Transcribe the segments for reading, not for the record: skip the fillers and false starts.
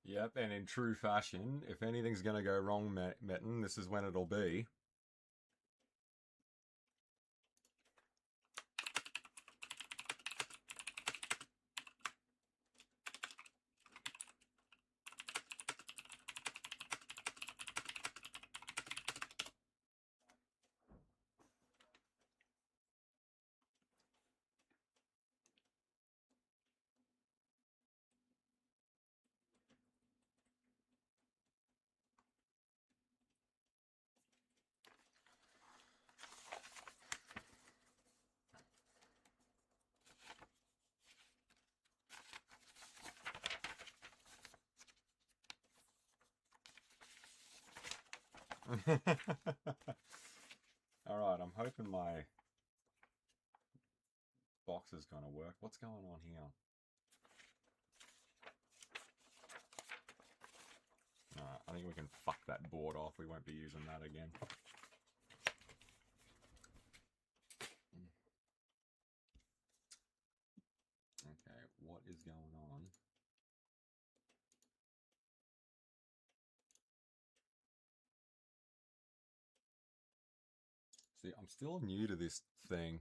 Yep, and in true fashion, if anything's going to go wrong, Metten, this is when it'll be. All right, I'm hoping my box is going to work. What's going on here? I think we can fuck that board off. We won't be using that again. Okay, what is going on? See, I'm still new to this thing.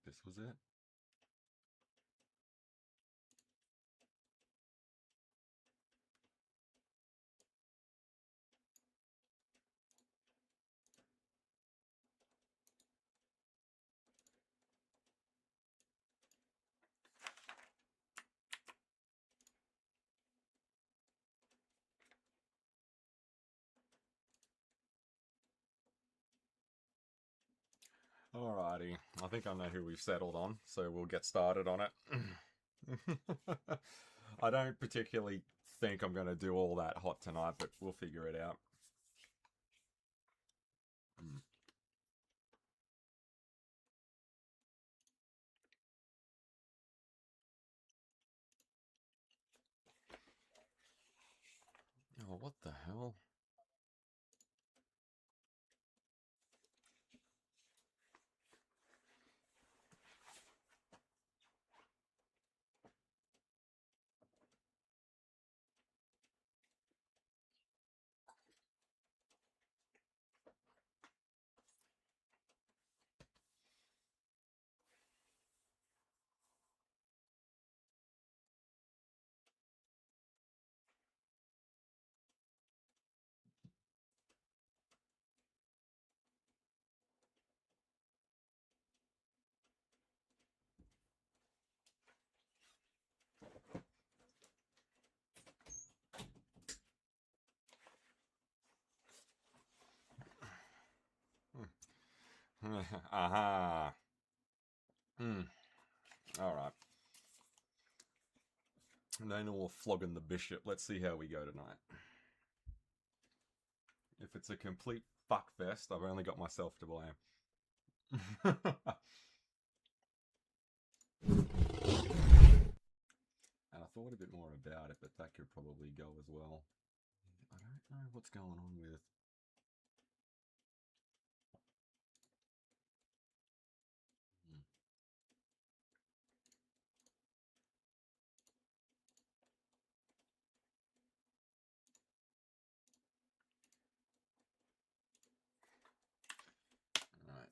This was it. Alrighty, I think I know who we've settled on, so we'll get started on it. I don't particularly think I'm going to do all that hot tonight, but we'll figure it out. Oh, what the hell? Aha. Alright. No more flogging the bishop. Let's see how we go tonight. If it's a complete fuckfest, I've only got myself to blame. And I thought a bit more about it, but that could probably go as well. I don't know what's going on with... Alright.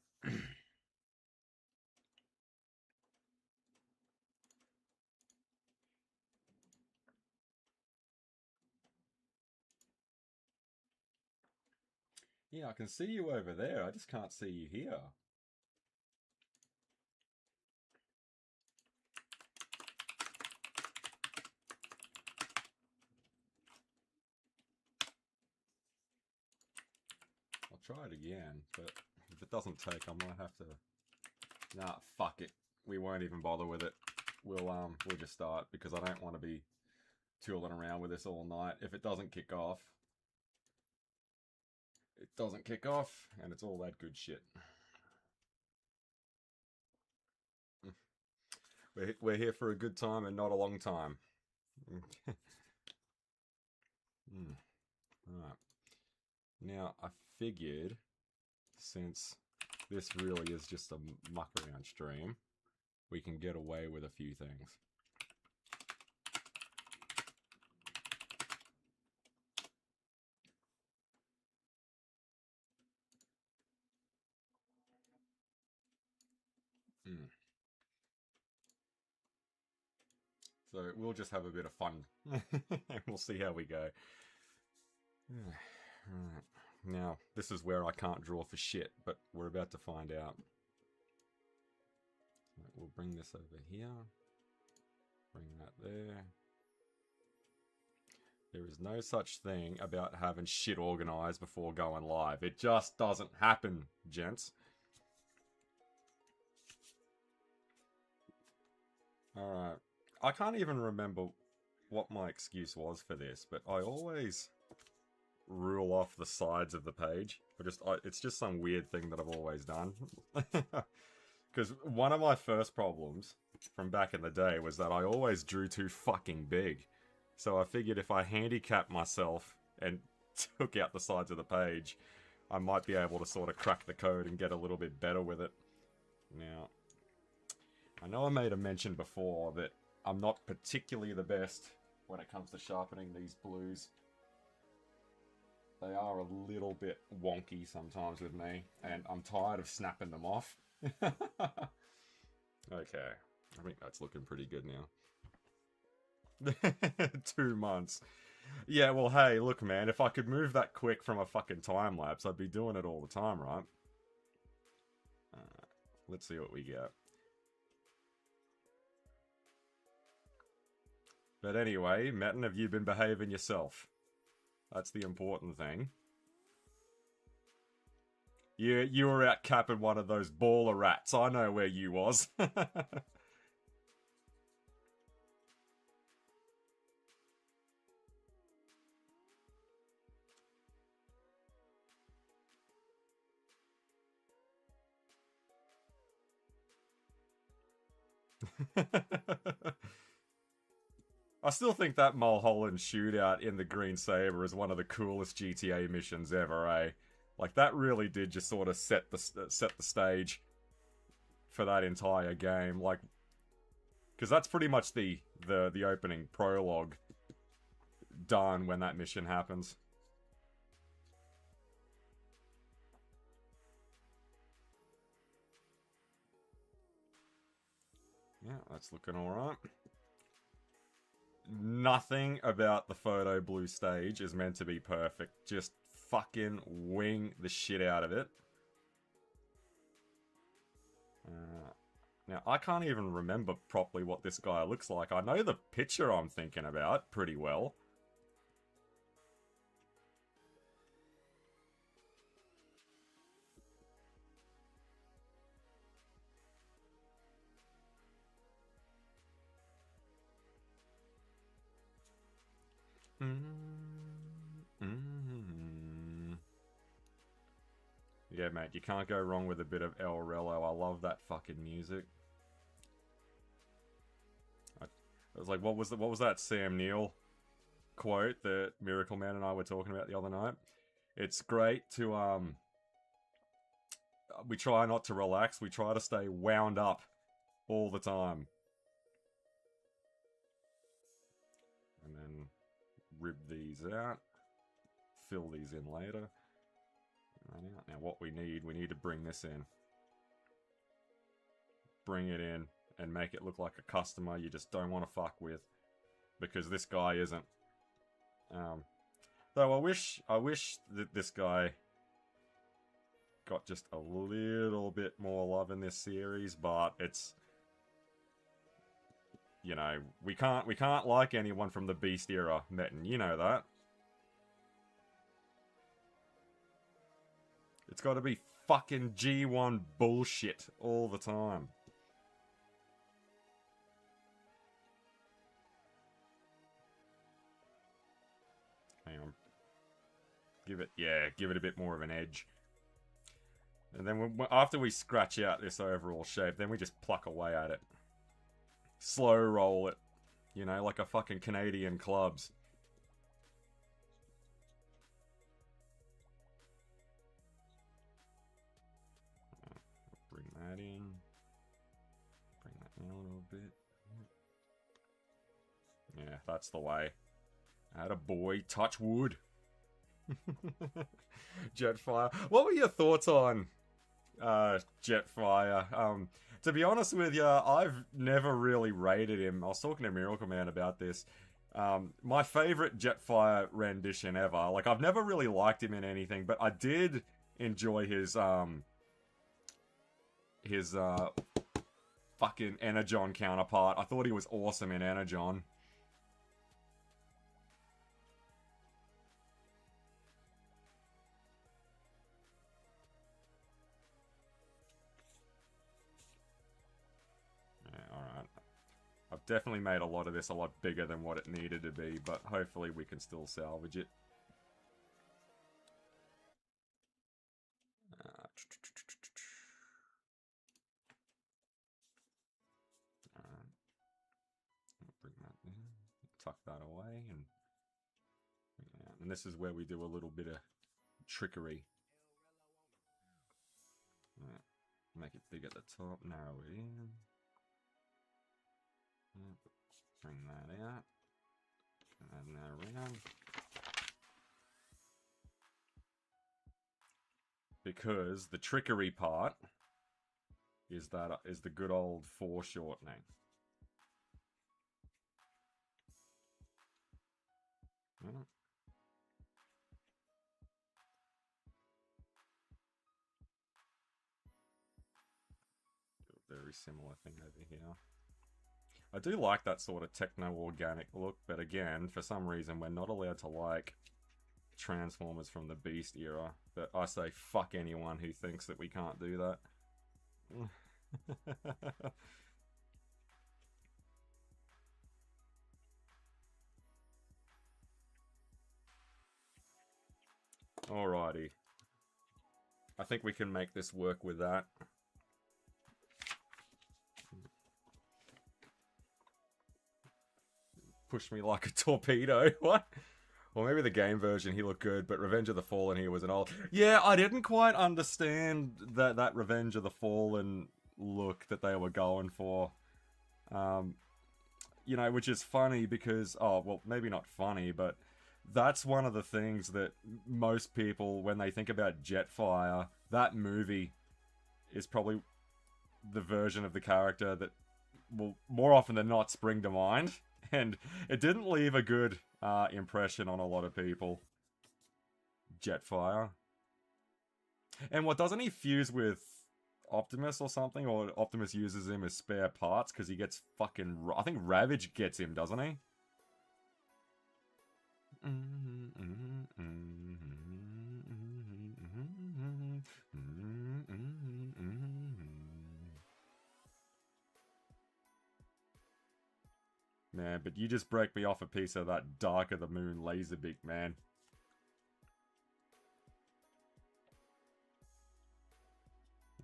Yeah, I can see you over there. I just can't see you here. I'll try it again, but if it doesn't take, I might have to... Nah, fuck it. We won't even bother with it. We'll just start because I don't want to be tooling around with this all night. If it doesn't kick off, it doesn't kick off, and it's all that good shit. We're here for a good time and not a long time. Right. Now, I figured, since this really is just a muck around stream, we can get away with a few things. So we'll just have a bit of fun. And we'll see how we go. Right. Now, this is where I can't draw for shit, but we're about to find out. We'll bring this over here. Bring that there. There is no such thing about having shit organized before going live. It just doesn't happen, gents. Alright. I can't even remember what my excuse was for this, but I always rule off the sides of the page. It's just some weird thing that I've always done. Because one of my first problems from back in the day was that I always drew too fucking big. So I figured if I handicapped myself and took out the sides of the page, I might be able to sort of crack the code and get a little bit better with it. Now, I know I made a mention before that I'm not particularly the best when it comes to sharpening these blues. They are a little bit wonky sometimes with me, and I'm tired of snapping them off. Okay, I think that's looking pretty good now. 2 months. Yeah, well, hey, look, man, if I could move that quick from a fucking time lapse, I'd be doing it all the time, right? Let's see what we get. But anyway, Metin, have you been behaving yourself? That's the important thing. You were out capping one of those baller rats. I know where you was. I still think that Mulholland shootout in the Green Saber is one of the coolest GTA missions ever, eh? Like, that really did just sort of set the stage for that entire game. Like, because that's pretty much the opening prologue done when that mission happens. Yeah, that's looking alright. Nothing about the photo blue stage is meant to be perfect. Just fucking wing the shit out of it. Now, I can't even remember properly what this guy looks like. I know the picture I'm thinking about pretty well. Yeah, mate, you can't go wrong with a bit of El Rello. I love that fucking music. I was like, what was that Sam Neill quote that Miracle Man and I were talking about the other night? It's great to we try not to relax. We try to stay wound up all the time. And then rib these out. Fill these in later. Now what we need to bring this in. Bring it in and make it look like a customer you just don't want to fuck with. Because this guy isn't. Though I wish that this guy got just a little bit more love in this series, but it's, you know, we can't like anyone from the Beast era, Metin, you know that. It's got to be fucking G1 bullshit all the time. Hang on. Give it a bit more of an edge. And then after we scratch out this overall shape, then we just pluck away at it. Slow roll it. You know, like a fucking Canadian clubs. Bring that in. Bring that in a little bit. Yeah, that's the way. Attaboy, touch wood. Jetfire. What were your thoughts on Jetfire? To be honest with you, I've never really rated him. I was talking to Miracle Man about this. My favorite Jetfire rendition ever. Like, I've never really liked him in anything, but I did enjoy his fucking Energon counterpart. I thought he was awesome in Energon. Alright. I've definitely made a lot of this a lot bigger than what it needed to be, but hopefully we can still salvage it. Bring that in, tuck that away, and this is where we do a little bit of trickery. Make it big at the top, narrow it in. Bring that out. And that around. Because the trickery part is the good old foreshortening. Very similar thing over here. I do like that sort of techno-organic look, but again, for some reason, we're not allowed to like Transformers from the Beast era. But I say fuck anyone who thinks that we can't do that. Alrighty. I think we can make this work with that. Push me like a torpedo. What? Or maybe the game version he looked good, but Revenge of the Fallen he was an old... Yeah, I didn't quite understand that Revenge of the Fallen look that they were going for. You know, which is funny because... Oh, well, maybe not funny, but that's one of the things that most people, when they think about Jetfire, that movie is probably the version of the character that will, more often than not, spring to mind. And it didn't leave a good impression on a lot of people. Jetfire. And what, doesn't he fuse with Optimus or something? Or Optimus uses him as spare parts because he gets fucking... I think Ravage gets him, doesn't he? Man, but you just break me off a piece of that Dark of the Moon Laserbeak, man.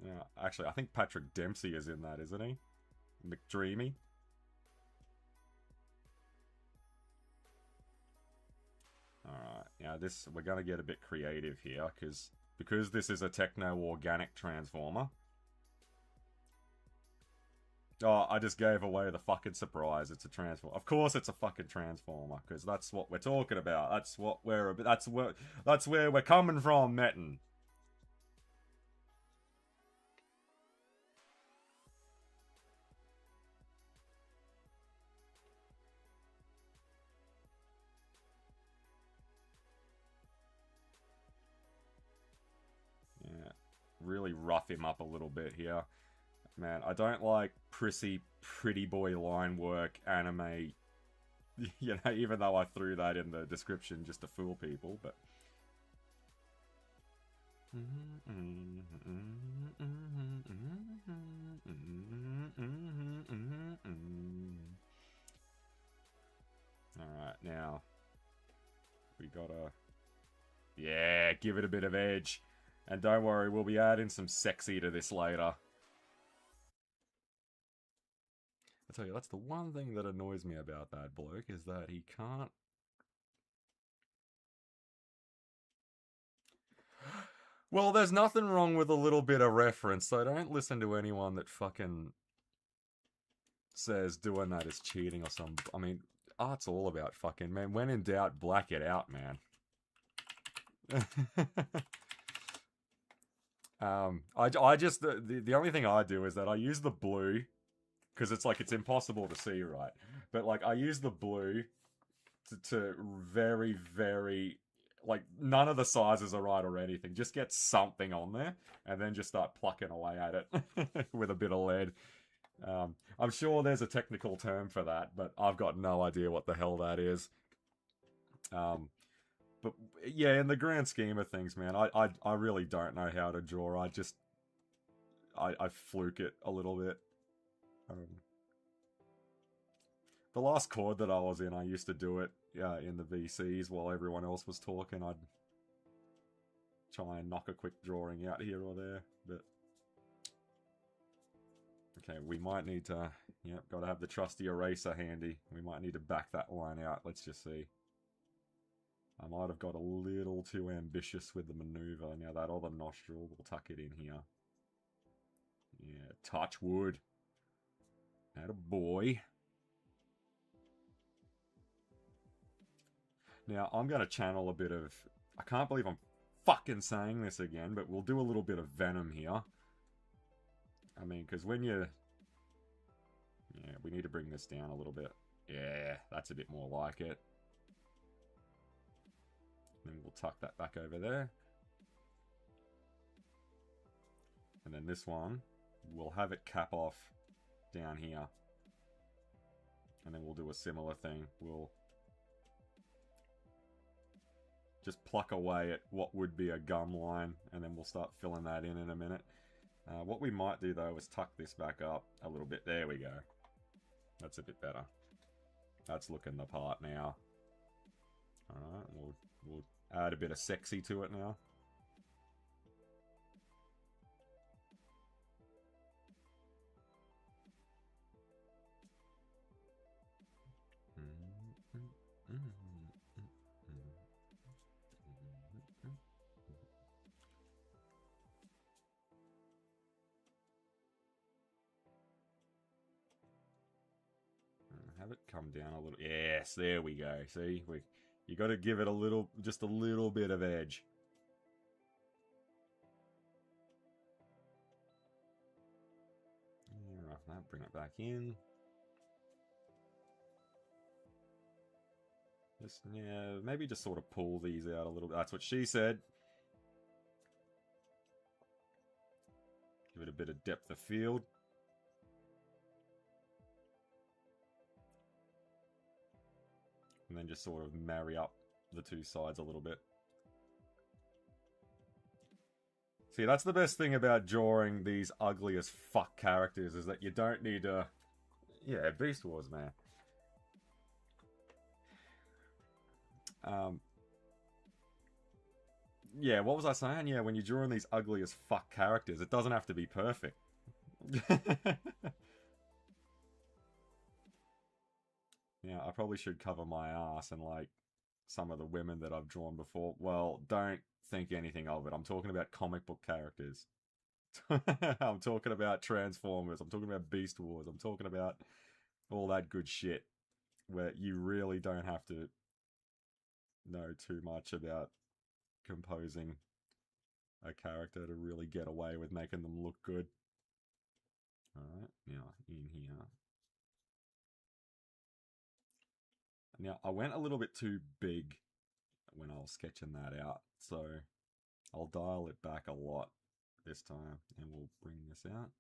Yeah, actually, I think Patrick Dempsey is in that, isn't he? McDreamy. Alright, now this, we're gonna get a bit creative here, because this is a techno-organic transformer. Oh, I just gave away the fucking surprise. It's a transformer. Of course, it's a fucking transformer, because that's what we're talking about. That's what we're. That's where we're coming from, Metin. Yeah, really rough him up a little bit here. Man, I don't like prissy, pretty boy line work anime, you know, even though I threw that in the description just to fool people, but... Alright, now, we gotta... Yeah, give it a bit of edge. And don't worry, we'll be adding some sexy to this later. tell you, that's the one thing that annoys me about that bloke, is that he can't... Well, there's nothing wrong with a little bit of reference, so don't listen to anyone that fucking says doing that is cheating or some... I mean, art's all about fucking, man. When in doubt, black it out, man. I just... The only thing I do is that I use the blue, because it's like, it's impossible to see, right? But, like, I use the blue to very, very... Like, none of the sizes are right or anything. Just get something on there, and then just start plucking away at it with a bit of lead. I'm sure there's a technical term for that, but I've got no idea what the hell that is. But yeah, in the grand scheme of things, man, I really don't know how to draw. I fluke it a little bit. The last chord that I was in, I used to do it in the VCs while everyone else was talking. I'd try and knock a quick drawing out here or there, but... Okay, we might need to... Yep, gotta have the trusty eraser handy. We might need to back that line out. Let's just see. I might have got a little too ambitious with the maneuver. Now that other nostril, we'll tuck it in here. Yeah, touch wood. Attaboy. Now, I'm going to channel a bit of... I can't believe I'm fucking saying this again, but we'll do a little bit of Venom here. I mean, because when you... Yeah, we need to bring this down a little bit. Yeah, that's a bit more like it. Then we'll tuck that back over there. And then this one, we'll have it cap off down here. And then we'll do a similar thing. We'll just pluck away at what would be a gum line, and then we'll start filling that in a minute. What we might do, though, is tuck this back up a little bit. There we go. That's a bit better. That's looking the part now. Alright, we'll add a bit of sexy to it now. Have it come down a little. Yes, there we go. See, you got to give it a little, just a little bit of edge. Yeah, roughen that, bring it back in. Just, yeah, maybe just sort of pull these out a little bit. That's what she said. Give it a bit of depth of field. And then just sort of marry up the two sides a little bit. See, that's the best thing about drawing these ugly as fuck characters, is that you don't need to... Yeah, Beast Wars, man. Yeah, what was I saying? Yeah, when you're drawing these ugly as fuck characters, it doesn't have to be perfect. Yeah, I probably should cover my ass and, like, some of the women that I've drawn before. Well, don't think anything of it. I'm talking about comic book characters. I'm talking about Transformers. I'm talking about Beast Wars. I'm talking about all that good shit where you really don't have to know too much about composing a character to really get away with making them look good. Alright, now in here. Now, I went a little bit too big when I was sketching that out, so I'll dial it back a lot this time, and we'll bring this out.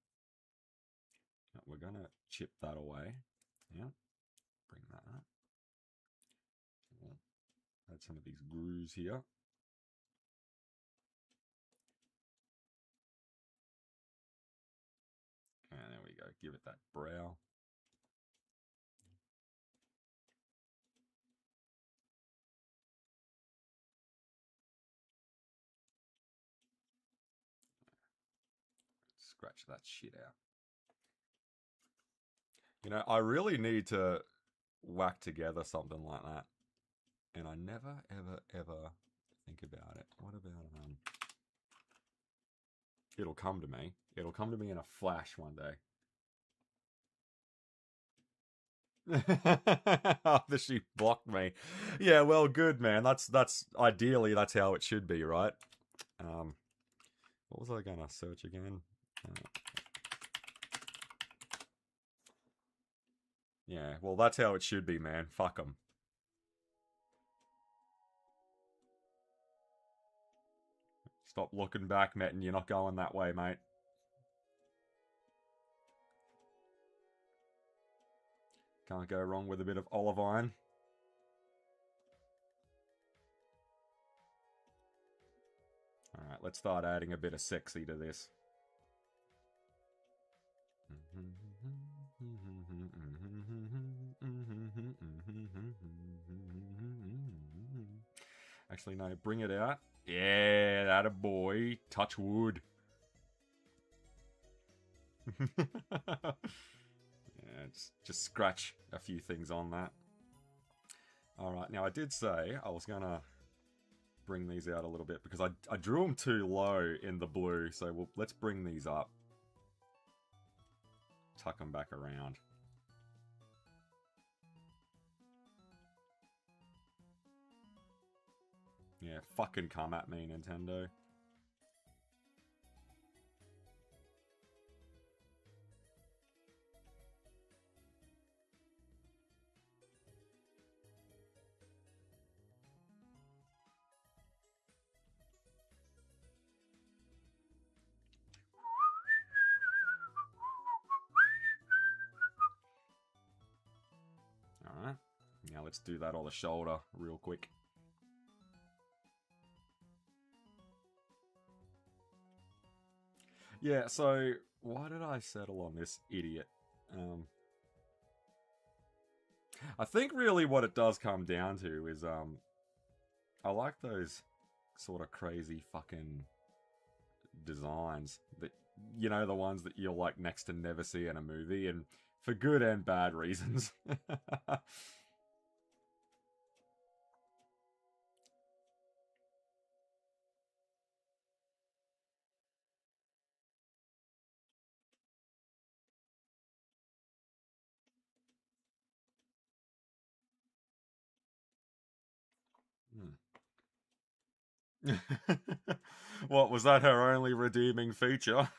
Now, we're going to chip that away. Yeah, bring that up. We'll add some of these grooves here. And there we go, give it that brow. Scratch that shit out. You know, I really need to whack together something like that. And I never, ever, ever think about it. What about, it'll come to me. It'll come to me in a flash one day. After she blocked me. Yeah, well, good, man. That's ideally, that's how it should be, right? Um, what was I going to search again? Yeah, well, that's how it should be, man. Fuck them. Stop looking back, Metin. You're not going that way, mate. Can't go wrong with a bit of olive iron. Alright, let's start adding a bit of sexy to this. Actually, no, bring it out. Yeah, that a boy. Touch wood. Yeah, just scratch a few things on that. Alright, now I did say I was going to bring these out a little bit because I drew them too low in the blue, so let's bring these up. Tuck them back around. Yeah, fucking come at me, Nintendo. Alright, now let's do that on the shoulder real quick. Yeah, so why did I settle on this idiot? I think really what it does come down to is I like those sort of crazy fucking designs that, you know, the ones that you'll like next to never see in a movie, and for good and bad reasons. What, was that her only redeeming feature?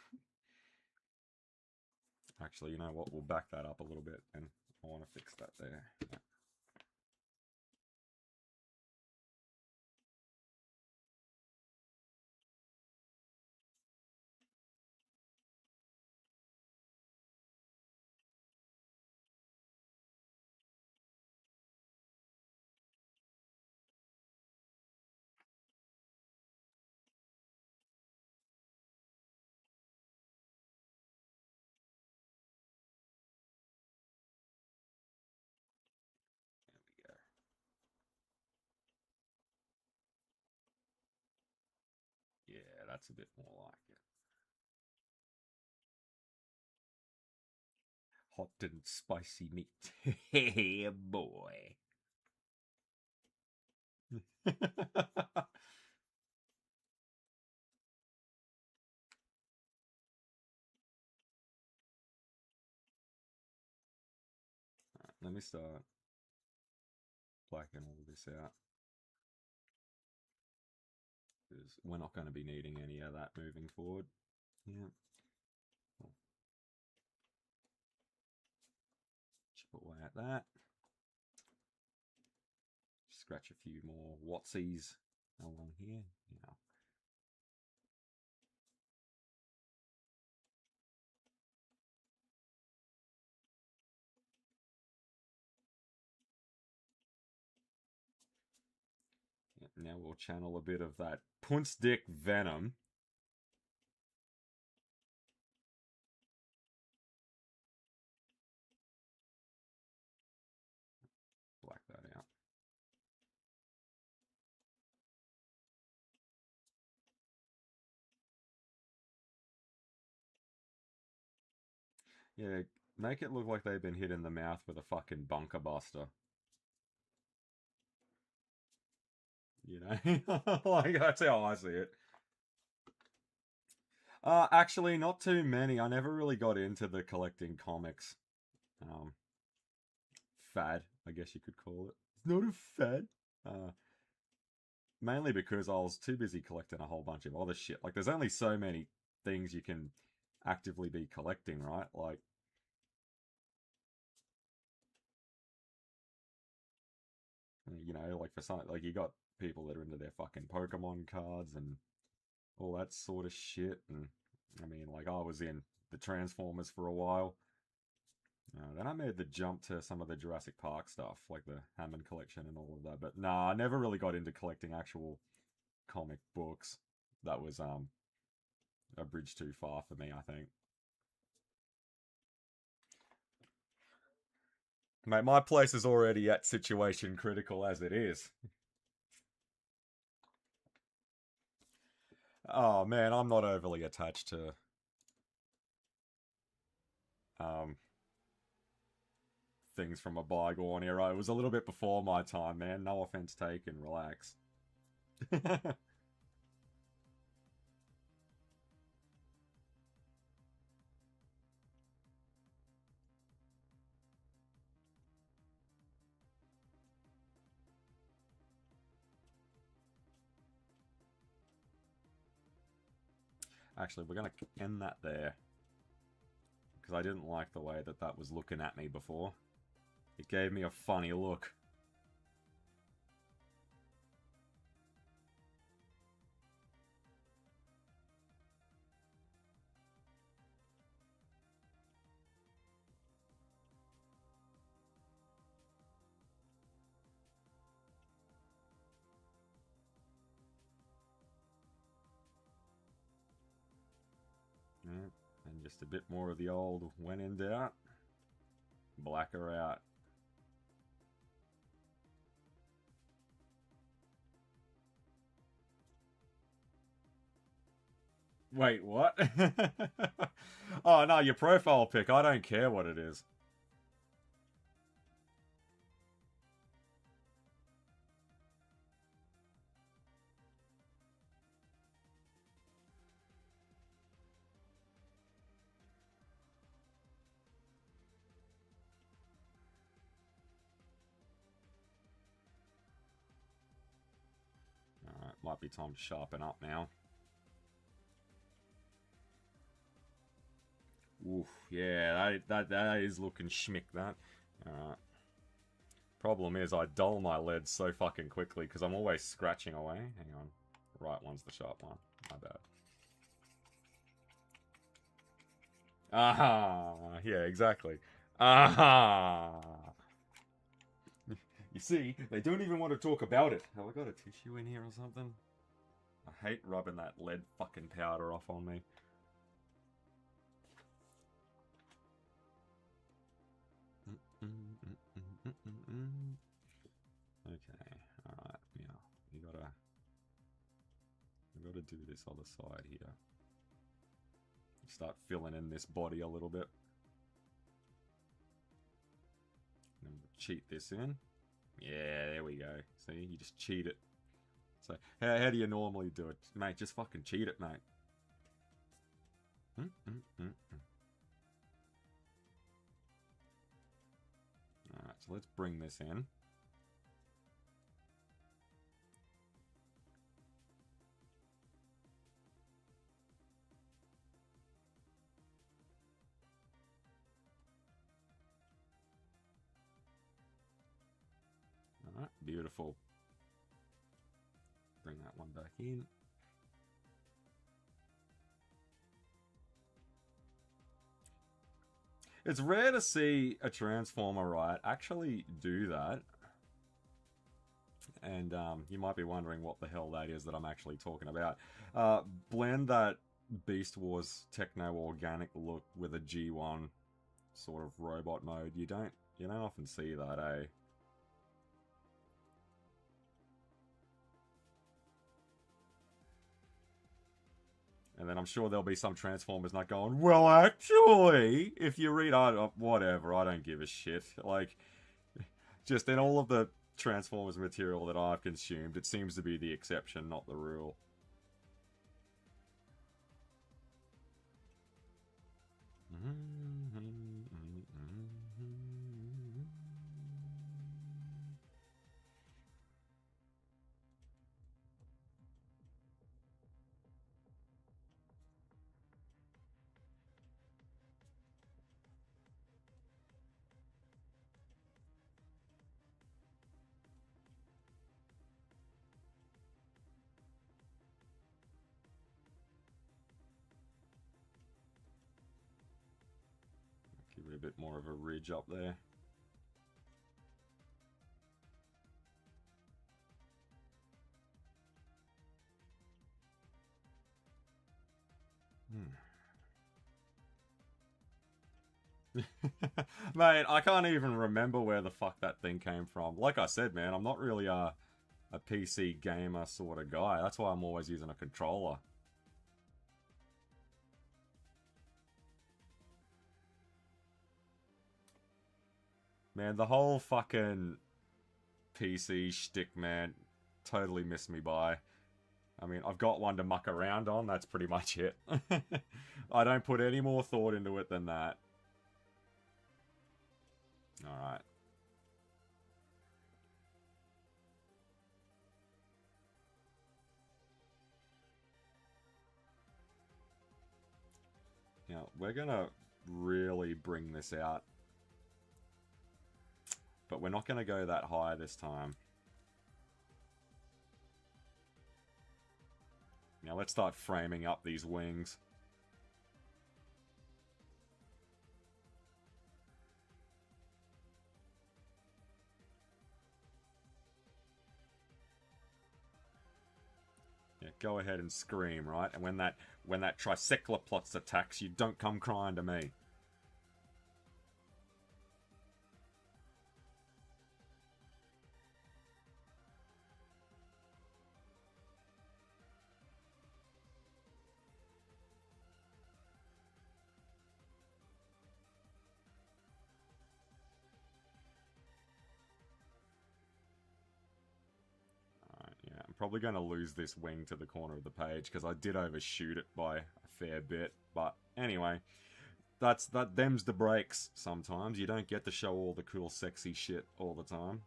Actually, you know what? We'll back that up a little bit, and I want to fix that there. Yeah. There we go. Yeah, that's a bit more like it. Hot and spicy meat. Hey, boy. Let me start blacking all this out, because we're not going to be needing any of that moving forward. Yeah. Chip away at that. Scratch a few more Watsies along here. Now, now we'll channel a bit of that Punzdick venom. Black that out. Yeah, Make it look like they've been hit in the mouth with a fucking bunker buster. You know? Like, that's how I see it. Actually, not too many. I never really got into the collecting comics. Fad, I guess you could call it. It's not a fad. Mainly because I was too busy collecting a whole bunch of other shit. Like, there's only so many things you can actively be collecting, right? Like, you know, like for some, like you got people that are into their fucking Pokemon cards and all that sort of shit. And I mean, like I was in the Transformers for a while. Then I made the jump to some of the Jurassic Park stuff, like the Hammond collection and all of that. But nah, I never really got into collecting actual comic books. That was a bridge too far for me, I think. Mate, my place is already at situation critical as it is. Oh man, I'm not overly attached to um things from a bygone era. It was a little bit before my time, man. No offense taken, relax. Actually, we're going to end that there. Because I didn't like the way that that was looking at me before. It gave me a funny look. Yeah, and just a bit more of the old when in doubt. Black her out. Wait, what? Oh no, your profile pic. I don't care what it is. Alright, might be time to sharpen up now. Oof, yeah, that is looking schmick, that. Alright. Problem is, I dull my lead so fucking quickly because I'm always scratching away. Hang on. Right one's the sharp one. My bad. Aha! Yeah, exactly. Aha! You see, they don't even want to talk about it. Have I got a tissue in here or something? I hate rubbing that lead fucking powder off on me. Okay, alright, yeah. You gotta do this other side here. Start filling in this body a little bit. And cheat this in. Yeah, there we go. See, you just cheat it. So, how do you normally do it? Mate, just fucking cheat it, mate. Alright, so let's bring this in. Alright, beautiful. Bring that one back in. It's rare to see a Transformer, right, actually do that. And you might be wondering what the hell that is that I'm actually talking about. Blend that Beast Wars techno-organic look with a G1 sort of robot mode. You don't often see that, eh? And then I'm sure there'll be some Transformers not going, well, actually, if you read, whatever, I don't give a shit. Like, just in all of the Transformers material that I've consumed, it seems to be the exception, not the rule. Give it a bit more of a ridge up there. Mate, I can't even remember where the fuck that thing came from. Like I said, man, I'm not really a PC gamer sort of guy. That's why I'm always using a controller. Man, the whole fucking PC shtick, man, totally missed me by. I mean, I've got one to muck around on, that's pretty much it. I don't put any more thought into it than that. Alright. Now, we're gonna really bring this out. But we're not gonna go that high this time. Now let's start framing up these wings. Yeah, go ahead and scream, right? And when that tricycloplots attacks, you don't come crying to me. Probably going to lose this wing to the corner of the page because I did overshoot it by a fair bit. But anyway, them's the breaks sometimes. You don't get to show all the cool, sexy shit all the time.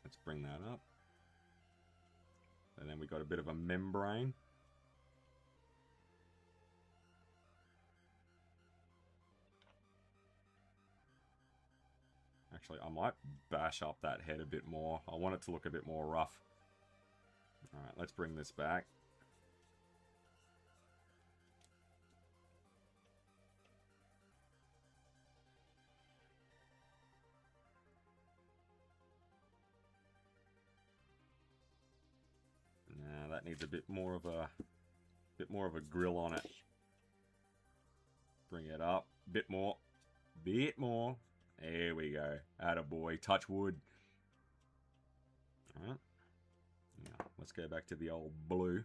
Let's bring that up. And then we got a bit of a membrane. Actually, I might bash up that head a bit more. I want it to look a bit more rough. Alright, let's bring this back. Nah, that needs a bit more of a grill on it. Bring it up. Bit more. Bit more. There we go. Attaboy. Touch wood. Alright. Now, let's go back to the old blue.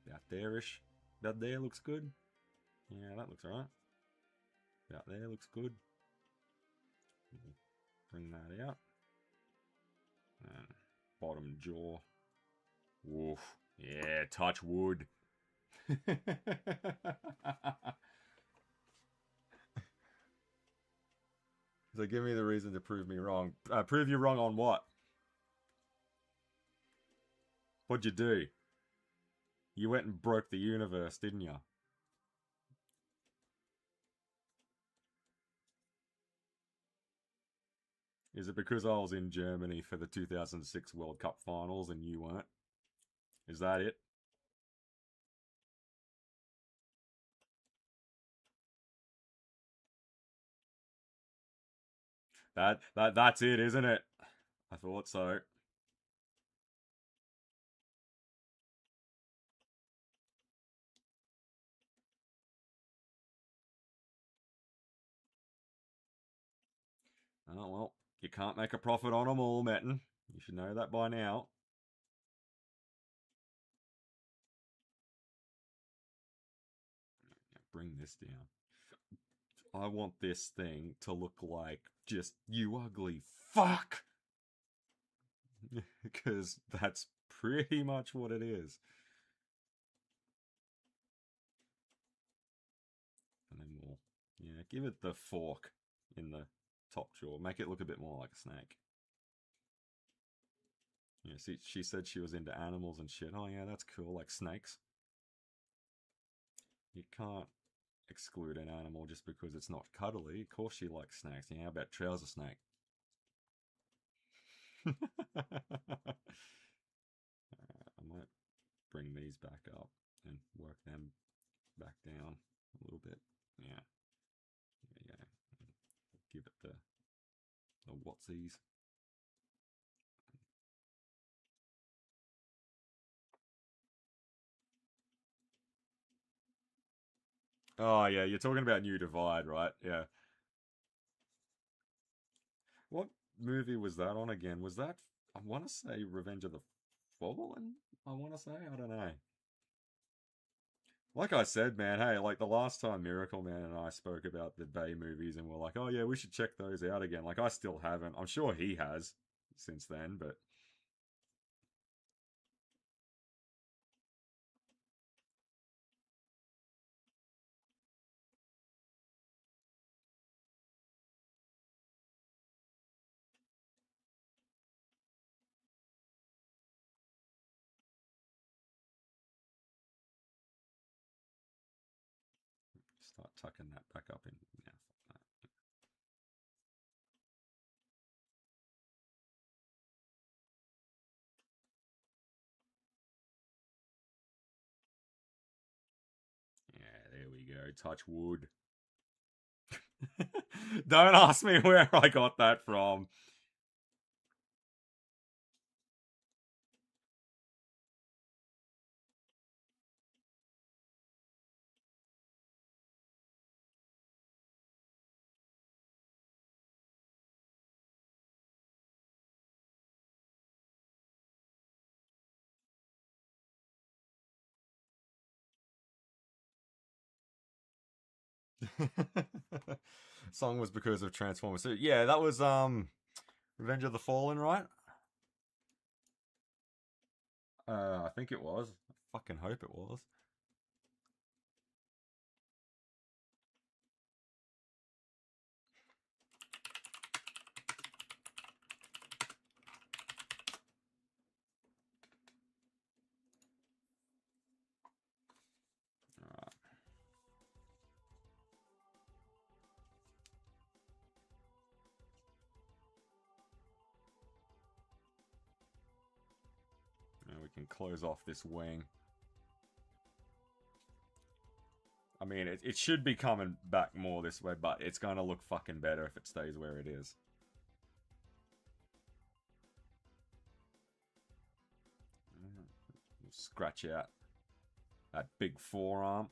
About there-ish. About there looks good. Yeah, that looks alright. About there looks good. Bring that out. And bottom jaw. Woof. Yeah, touch wood. So give me the reason to prove me wrong. Prove you wrong on what? What'd you do? You went and broke the universe, didn't you? Is it because I was in Germany for the 2006 World Cup finals and you weren't? Is that it? That's it, isn't it? I thought so. Oh, well, you can't make a profit on them all, Metten. You should know that by now. Bring this down. I want this thing to look like just you ugly fuck. Because that's pretty much what it is. And then we'll, yeah, give it the fork in the top jaw. Make it look a bit more like a snake. Yeah, see, she said she was into animals and shit. Oh yeah, that's cool, like snakes. You can't exclude an animal just because it's not cuddly. Of course she likes snakes. Yeah, how about trouser snake? I might bring these back up and work them back down a little bit. Yeah. There you go. Give it the whatsies. Oh yeah, you're talking about New Divide, right? Yeah. What movie was that on again? Was that, I want to say, Revenge of the Fallen? I want to say, I don't know. Like I said, man, hey, like the last time Miracle Man and I spoke about the Bay movies and we're like, oh yeah, we should check those out again. Like I still haven't. I'm sure he has since then, but start tucking that back up in now. Yeah, there we go. Touch wood. Don't ask me where I got that from. Song was because of Transformers. So yeah, that was Revenge of the Fallen, right? I think it was. I fucking hope it was. Alright. Now we can close off this wing. I mean, it should be coming back more this way, but it's going to look fucking better if it stays where it is. We'll scratch out that big forearm.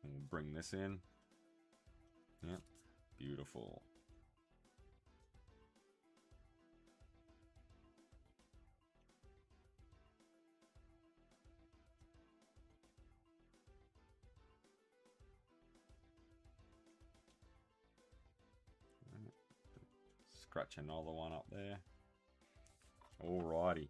And we'll bring this in. Yep, beautiful. Scratch another one up there. Alrighty.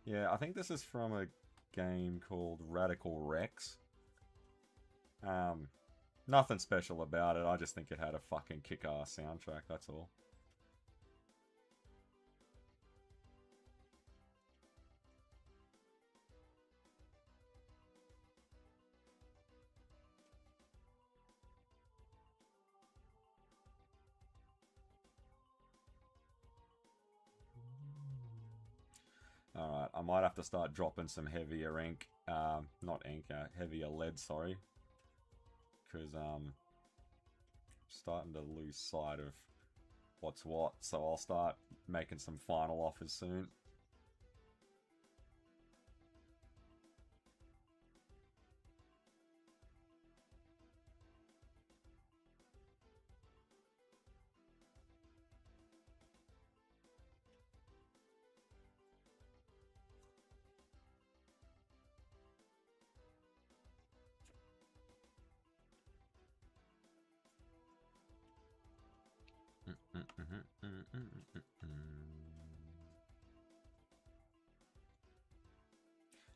Yeah, I think this is from a game called Radical Rex. Nothing special about it. I just think it had a fucking kick-ass soundtrack, that's all. Alright, I might have to start dropping some heavier ink. Not ink, heavier lead, sorry. Because I'm starting to lose sight of what's what. So I'll start making some final offers soon.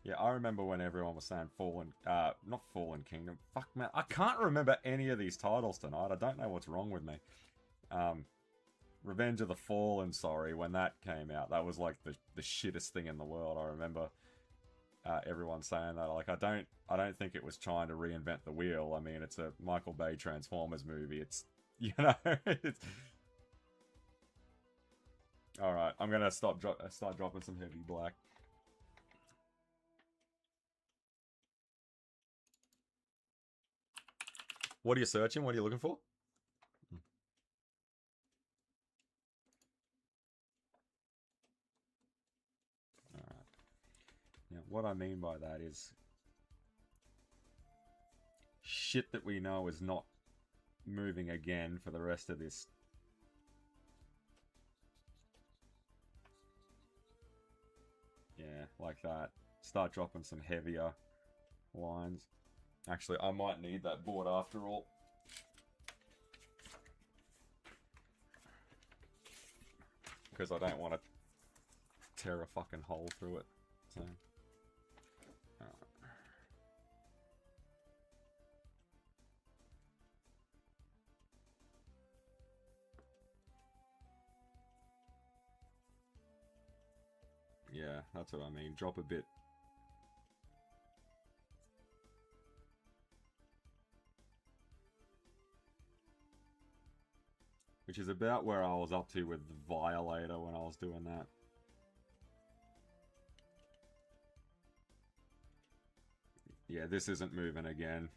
Yeah, I remember when everyone was saying not Fallen Kingdom. Fuck, man, I can't remember any of these titles tonight. I don't know what's wrong with me. Revenge of the Fallen, sorry, when that came out, that was like the shittest thing in the world. I remember everyone saying that. Like, I don't think it was trying to reinvent the wheel. I mean, it's a Michael Bay Transformers movie. It's, you know, it's... Alright, I'm gonna start dropping some heavy black. What are you searching? What are you looking for? Alright. Now, what I mean by that is shit that we know is not moving again for the rest of this. Yeah, like that. Start dropping some heavier lines. Actually, I might need that board after all. Because I don't want to tear a fucking hole through it. So, yeah, that's what I mean. Drop a bit. Which is about where I was up to with Violator when I was doing that. Yeah, this isn't moving again.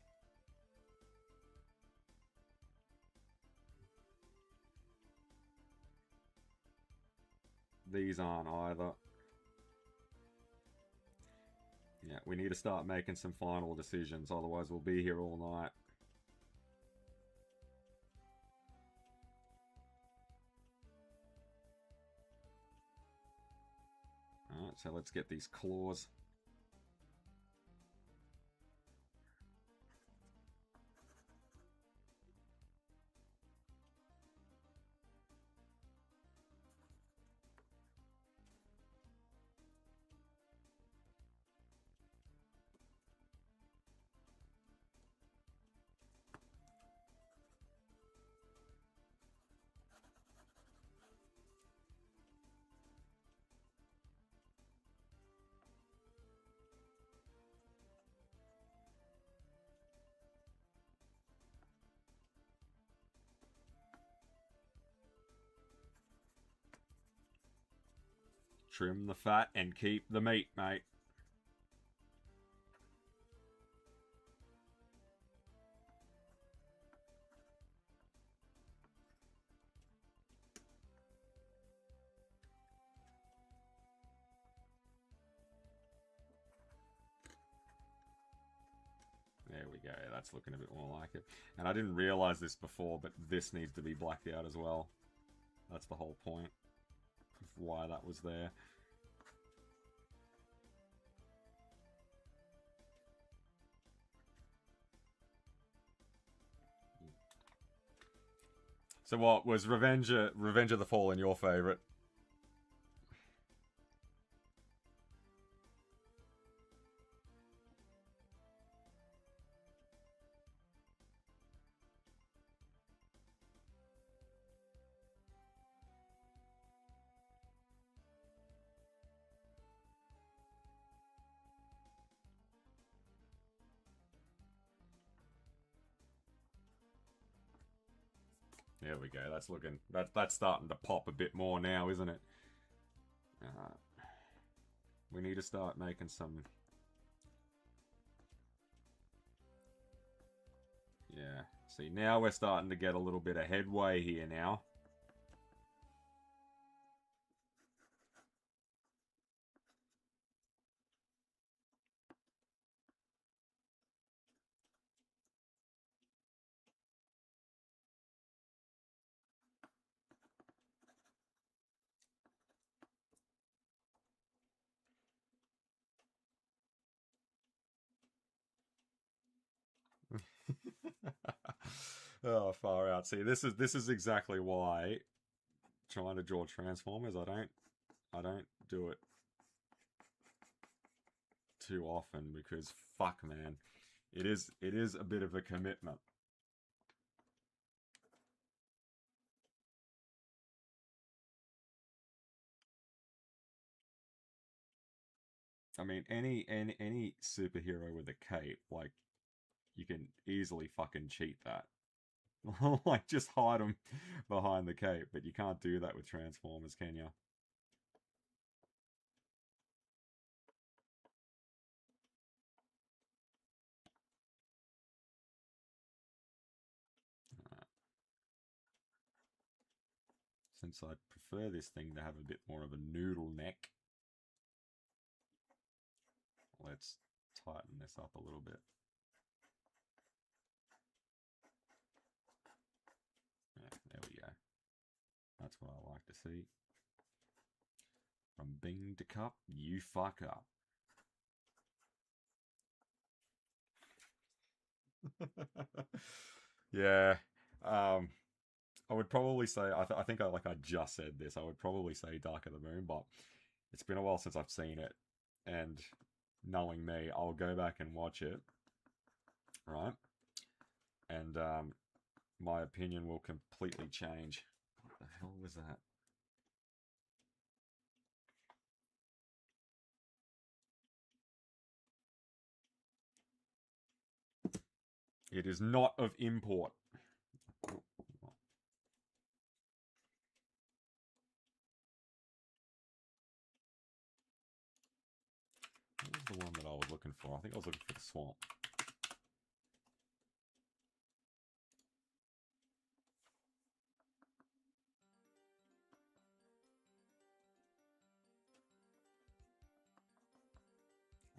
These aren't either. Yeah, we need to start making some final decisions, otherwise we'll be here all night. Alright, so let's get these claws. Trim the fat and keep the meat, mate. There we go, that's looking a bit more like it. And I didn't realise this before, but this needs to be blacked out as well. That's the whole point of why that was there. So what, was Revenge of the Fallen your favourite? There we go. That's looking. That's starting to pop a bit more now, isn't it? We need to start making some... Yeah. See, now we're starting to get a little bit of headway here now. Oh, far out. See, this is exactly why trying to draw Transformers, I don't do it too often because fuck, man, it is a bit of a commitment. I mean, any superhero with a cape, like, you can easily fucking cheat that. Like, just hide them behind the cape, but you can't do that with Transformers, can you? Since I prefer this thing to have a bit more of a noodle neck, let's tighten this up a little bit. Yeah, there we go. That's what I like to see. From Bing to Cup, you fuck up. Yeah. I would probably say, I think I just said this, I would probably say Dark of the Moon, but it's been a while since I've seen it, and knowing me, I'll go back and watch it, right? And my opinion will completely change. What the hell was that? It is not of import. What was the one that I was looking for? I think I was looking for the swamp.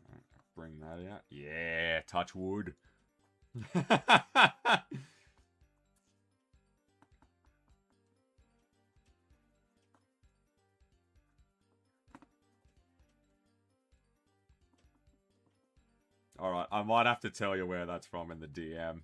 Right, bring that out. Yeah, touch wood. Alright, I might have to tell you where that's from in the DM.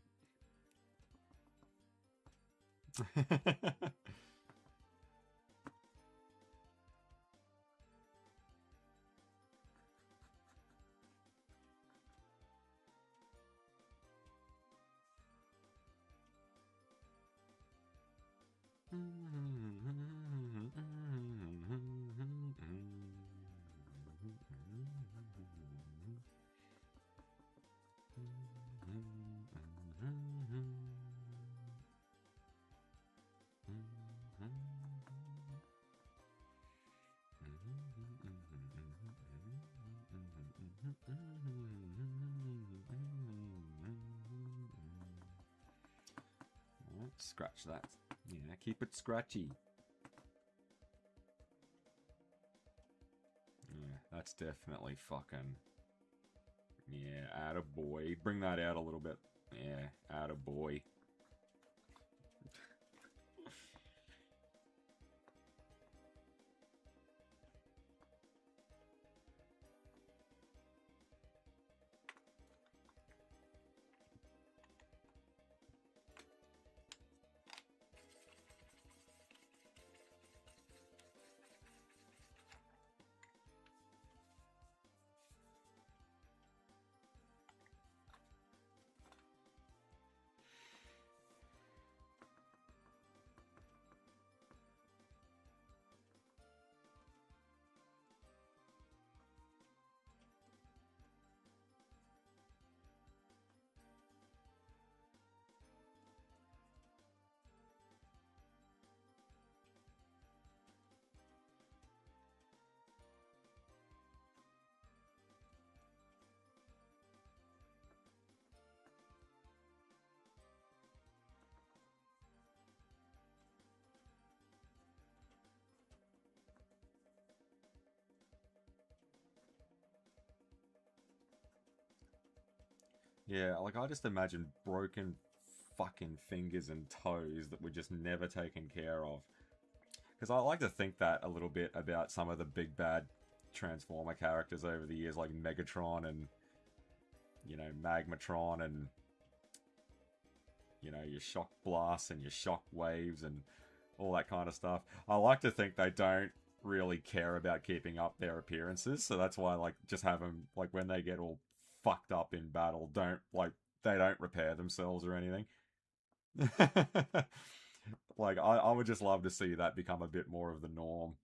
Scratch that. Yeah, keep it scratchy. Yeah, that's definitely fucking... Yeah, attaboy. Bring that out a little bit. Yeah, attaboy. Yeah, like I just imagine broken fucking fingers and toes that were just never taken care of. Because I like to think that a little bit about some of the big bad Transformer characters over the years, like Megatron and, you know, Magmatron and, you know, your shock blasts and your shock waves and all that kind of stuff. I like to think they don't really care about keeping up their appearances, so that's why, like, just have them, like, when they get all fucked up in battle, they don't repair themselves or anything. Like, I would just love to see that become a bit more of the norm.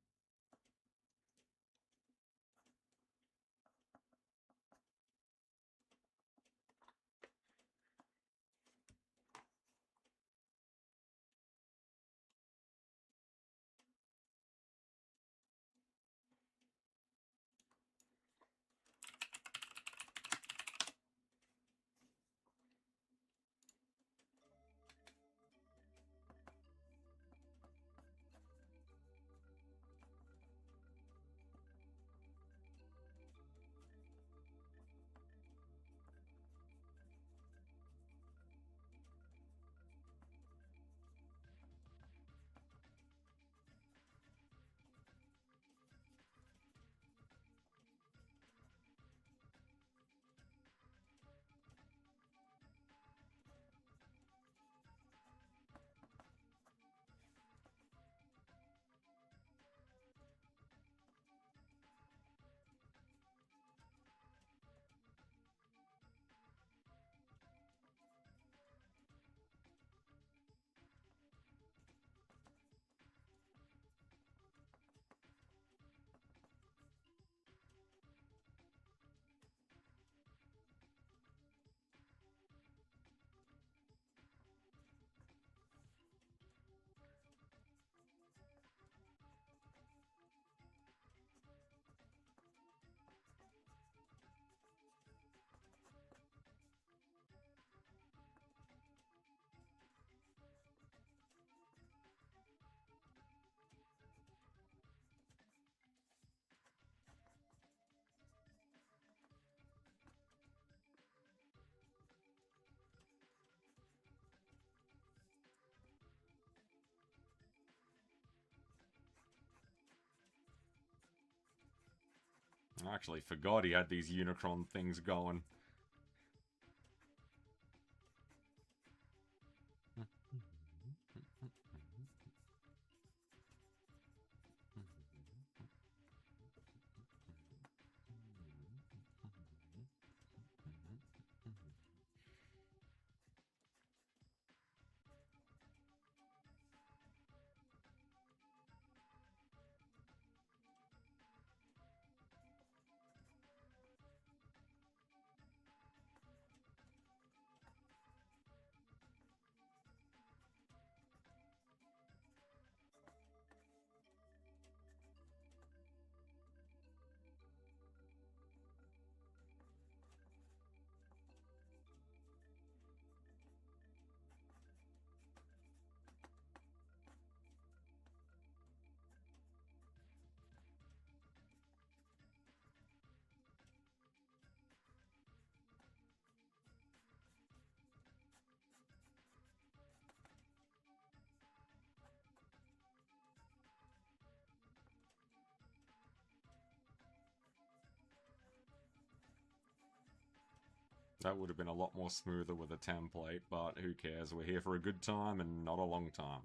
I actually forgot he had these Unicron things going. That would have been a lot more smoother with a template, but who cares? We're here for a good time and not a long time.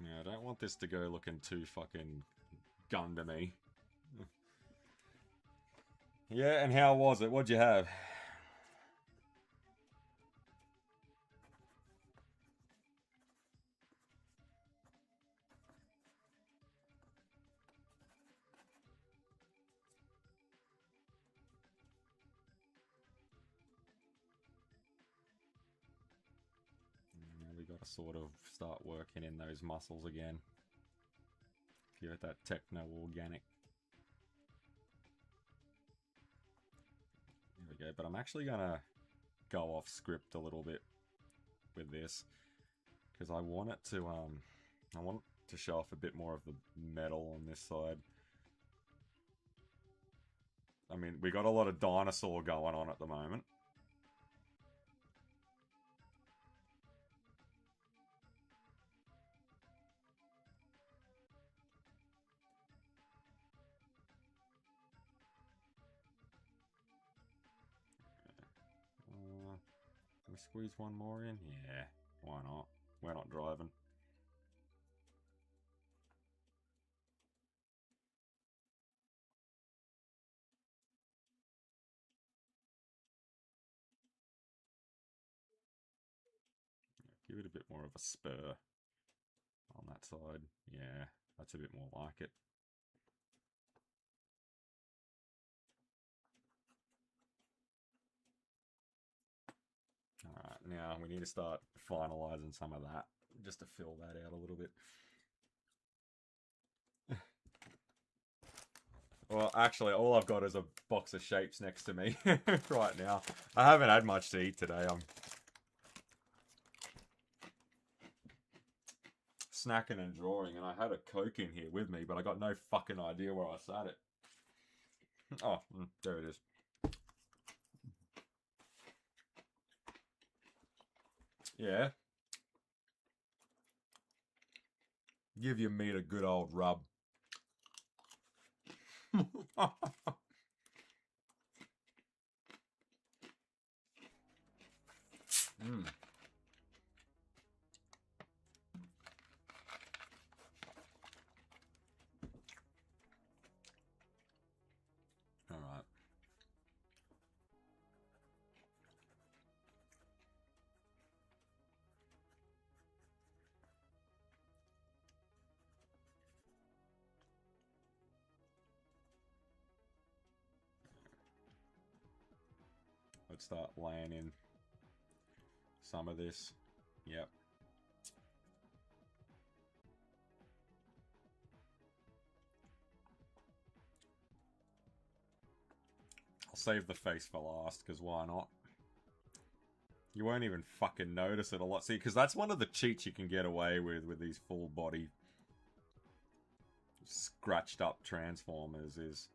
Yeah, I don't want this to go looking too fucking Gundam-y. Yeah, and how was it? What'd you have? We gotta sort of start working in those muscles again. Give it that techno-organic. There we go, but I'm actually gonna go off script a little bit with this. Because I want it to, show off a bit more of the metal on this side. I mean, we got a lot of dinosaur going on at the moment. Can we squeeze one more in? Yeah, why not? We're not driving. Give it a bit more of a spur on that side. Yeah, that's a bit more like it. Alright, now we need to start finalising some of that, just to fill that out a little bit. Well, actually, all I've got is a box of shapes next to me right now. I haven't had much to eat today. I'm snacking and drawing, and I had a Coke in here with me, but I got no fucking idea where I sat it. Oh, there it is. Yeah. Give your meat a good old rub. All right. Let's start laying in some of this. Yep. I'll save the face for last, because why not? You won't even fucking notice it a lot. See, because that's one of the cheats you can get away with these full body scratched up Transformers, is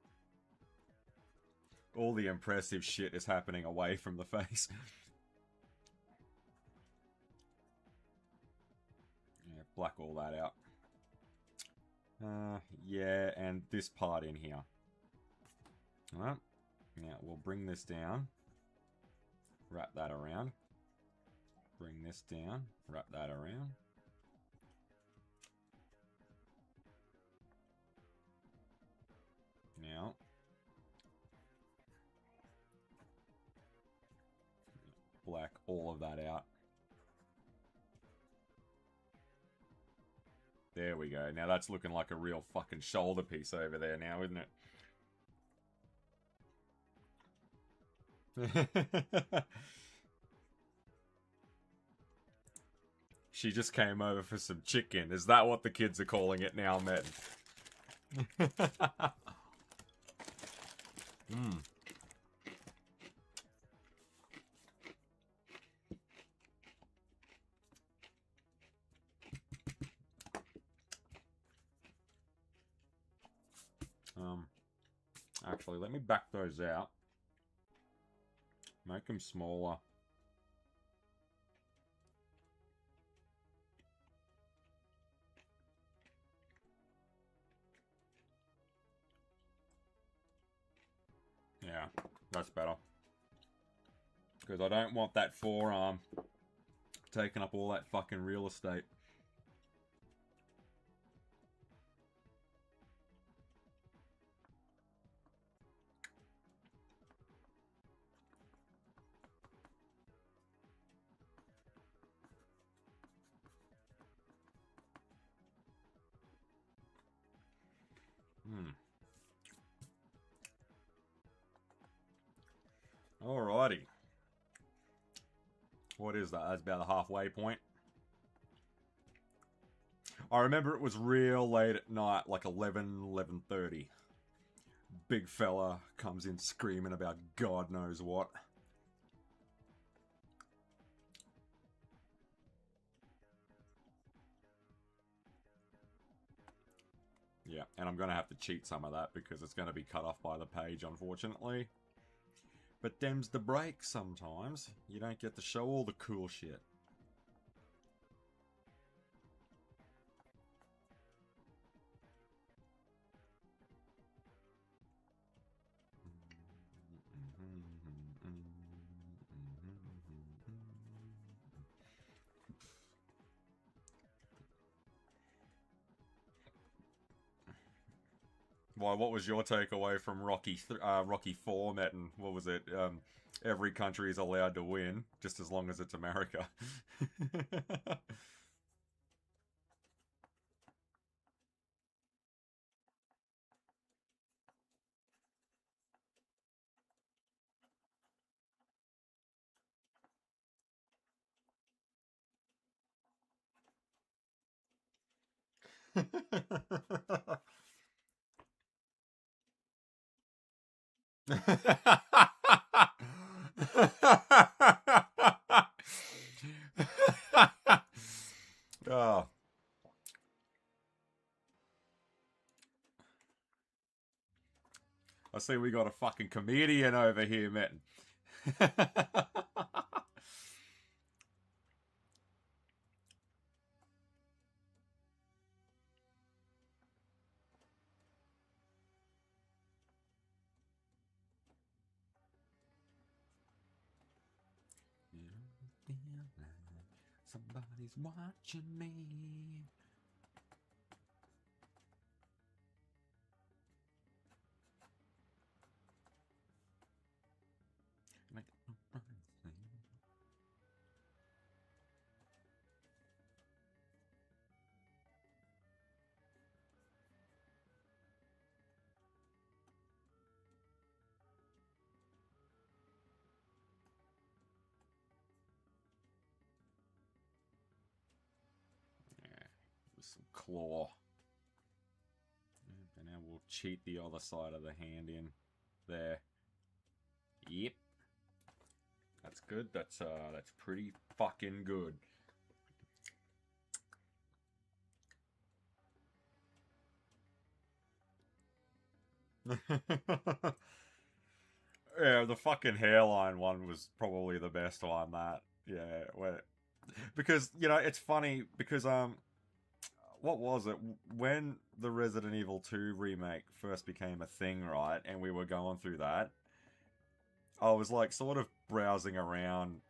all the impressive shit is happening away from the face. Yeah, black all that out. Yeah, and this part in here. Alright. Now, we'll bring this down. Wrap that around. Bring this down. Wrap that around. Now. Black all of that out. There we go. Now that's looking like a real fucking shoulder piece over there now, isn't it? She just came over for some chicken. Is that what the kids are calling it now, men? Actually, let me back those out. Make them smaller. Yeah, that's better. Because I don't want that forearm taking up all that fucking real estate. Alrighty. What is that? That's about the halfway point. I remember it was real late at night, like 11:30. Big fella comes in screaming about God knows what. Yeah, and I'm going to have to cheat some of that because it's going to be cut off by the page, unfortunately. But them's the break sometimes. You don't get to show all the cool shit. Why? What was your takeaway from Rocky 4, Metin? What was it? Every country is allowed to win, just as long as it's America. Oh. I see we got a fucking comedian over here, man. Somebody's watching me. Some claw. And now we'll cheat the other side of the hand in there. Yep. That's good. That's pretty fucking good. Yeah, the fucking hairline one was probably the best one. That because it's funny because what was it when the Resident Evil 2 remake first became a thing, right? And we were going through that. I was like sort of browsing around.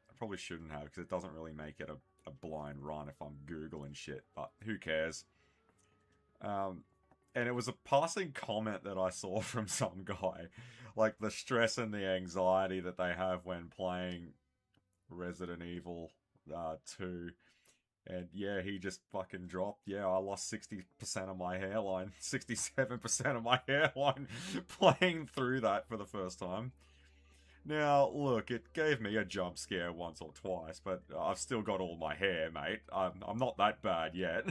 I probably shouldn't have because it doesn't really make it a blind run if I'm Googling shit, but who cares? And it was a passing comment that I saw from some guy, like the stress and the anxiety that they have when playing Resident Evil 2. And yeah, he just fucking dropped. Yeah, I lost 60% of my hairline, 67% of my hairline playing through that for the first time. Now, look, it gave me a jump scare once or twice, but I've still got all my hair, mate. I'm not that bad yet.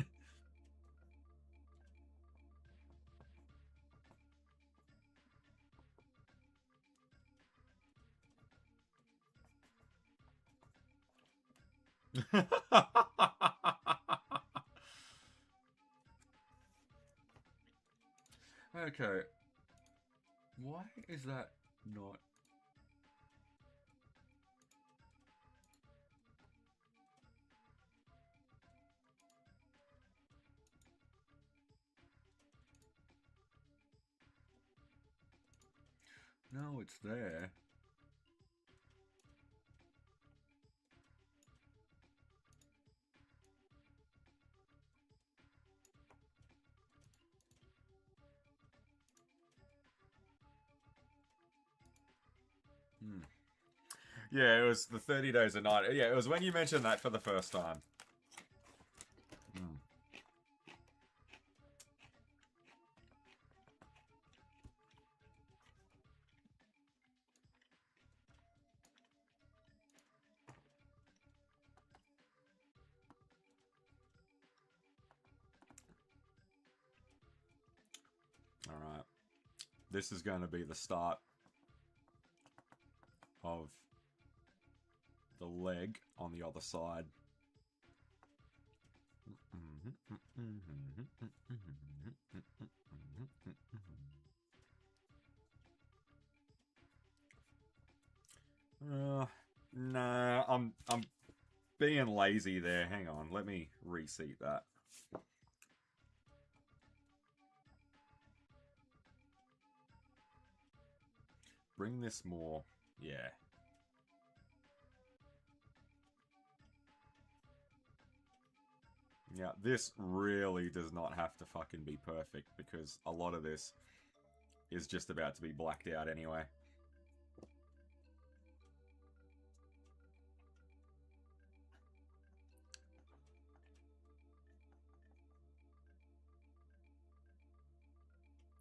Okay. Why is that not... No, it's there. Yeah, it was the 30 Days a Night. Yeah, it was when you mentioned that for the first time. this is going to be the start of the leg on the other side. Nah, I'm being lazy there. Hang on, let me reseat that. Bring this more. Yeah. Yeah, this really does not have to fucking be perfect because a lot of this is just about to be blacked out anyway.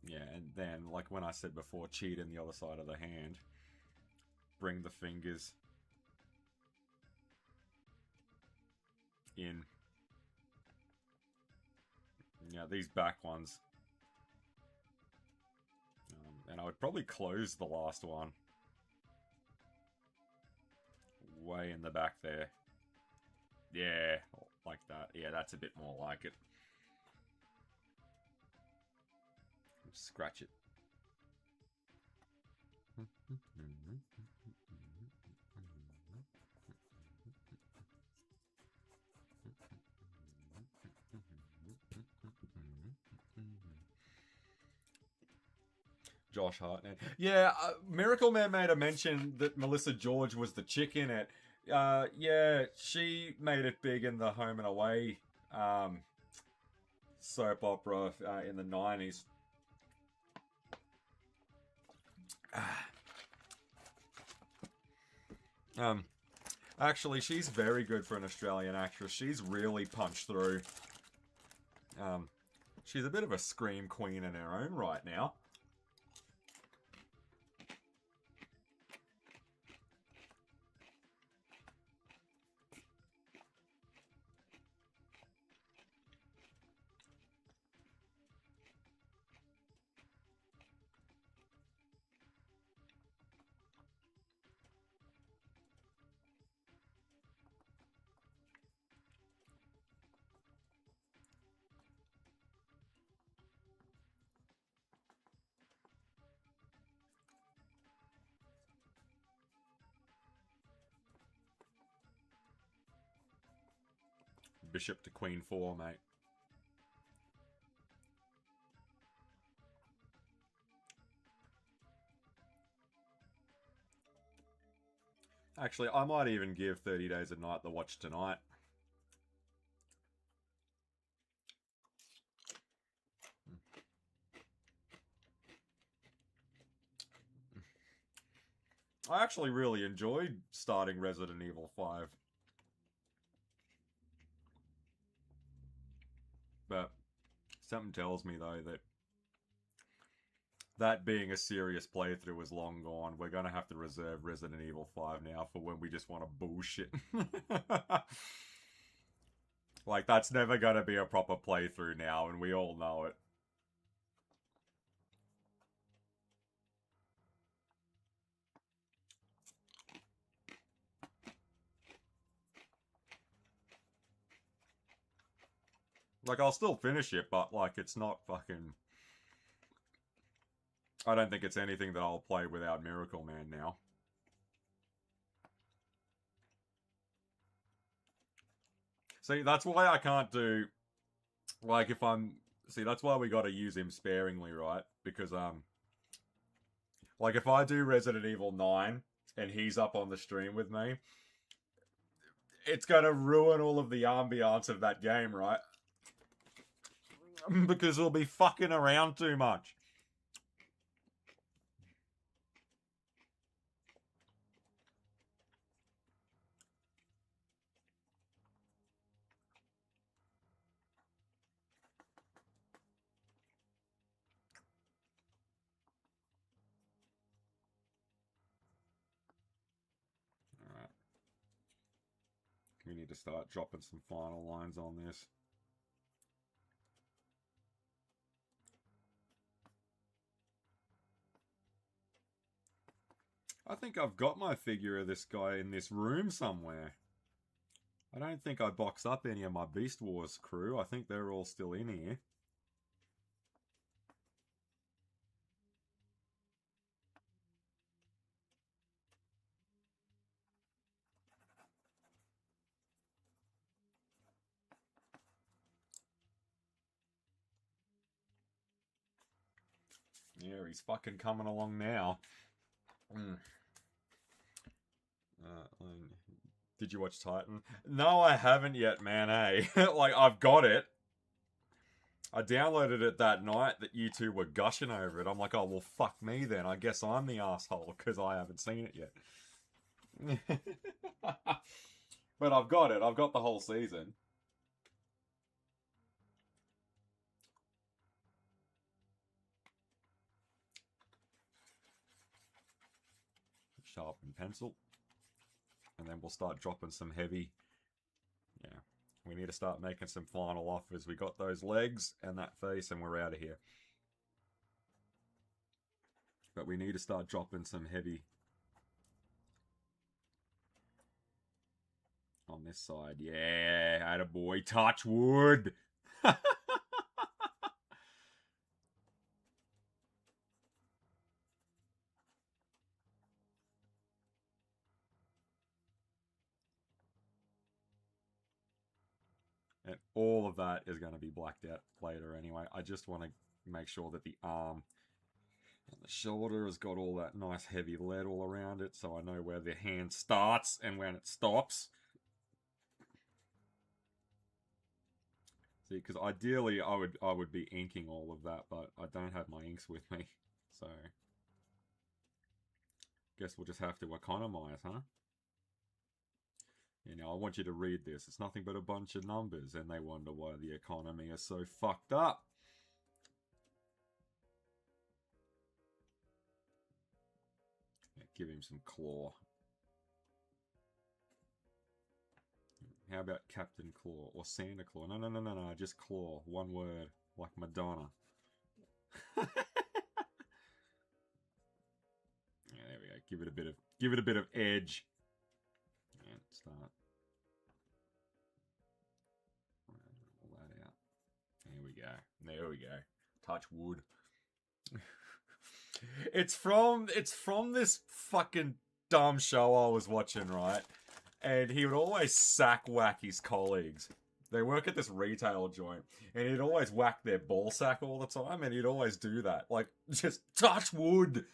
Yeah, and then, like when I said before, cheat in the other side of the hand. Bring the fingers in. Yeah, these back ones. And I would probably close the last one. Way in the back there. Yeah, like that. Yeah, that's a bit more like it. Scratch it. Josh Hartnett. Yeah, Miracle Man made a mention that Melissa George was the chick in it. Yeah, she made it big in the Home and Away soap opera in the 90s. Actually, she's very good for an Australian actress. She's really punched through. She's a bit of a scream queen in her own right now. Bishop to Queen 4, mate. Actually, I might even give 30 Days a Night the watch tonight. I actually really enjoyed starting Resident Evil 5. But something tells me, though, that being a serious playthrough is long gone. We're going to have to reserve Resident Evil 5 now for when we just want to bullshit. Like, that's never going to be a proper playthrough now, and we all know it. Like, I'll still finish it, but, like, it's not fucking... I don't think it's anything that I'll play without Miracle Man now. See, that's why I can't do... Like, if I'm... See, that's why we gotta use him sparingly, right? Because, like, if I do Resident Evil 9, and he's up on the stream with me, it's gonna ruin all of the ambiance of that game, right? Because we'll be fucking around too much. Alright. We need to start dropping some final lines on this. I think I've got my figure of this guy in this room somewhere. I don't think I boxed up any of my Beast Wars crew. I think they're all still in here. Yeah, he's fucking coming along now. Did you watch Titan? No, I haven't yet, man, eh? Like, I've got it. I downloaded it that night that you two were gushing over it. I'm like, oh, well, fuck me then. I guess I'm the asshole because I haven't seen it yet. But I've got it. I've got the whole season. Sharpen pencil. And then we'll start dropping some heavy. Yeah. We need to start making some final offers. We got those legs and that face and we're out of here. But we need to start dropping some heavy on this side. Yeah, attaboy. Touch wood. And all of that is going to be blacked out later anyway. I just want to make sure that the arm and the shoulder has got all that nice heavy lead all around it, so I know where the hand starts and when it stops. See, because ideally I would be inking all of that, but I don't have my inks with me, so guess we'll just have to economize, huh? You know, I want you to read this. It's nothing but a bunch of numbers, and they wonder why the economy is so fucked up. Yeah, give him some claw. How about Captain Claw or Santa Claw? No, just Claw. One word, like Madonna. Yeah, there we go. Give it a bit of edge. And start. All that out. There we go. Touch wood. It's from this fucking dumb show I was watching, right? And he would always sack whack his colleagues. They work at this retail joint, and he'd always whack their ball sack all the time, and he'd always do that. Like, just touch wood.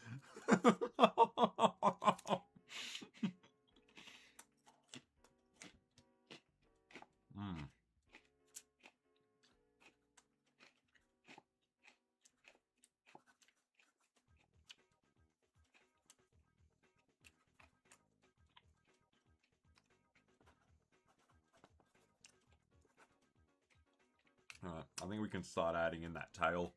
Alright, I think we can start adding in that tail.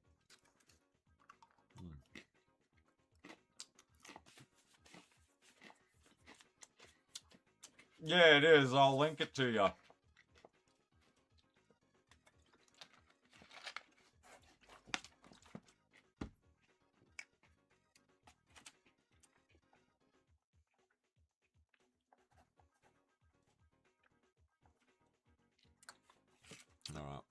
Yeah, it is. I'll link it to you. Alright.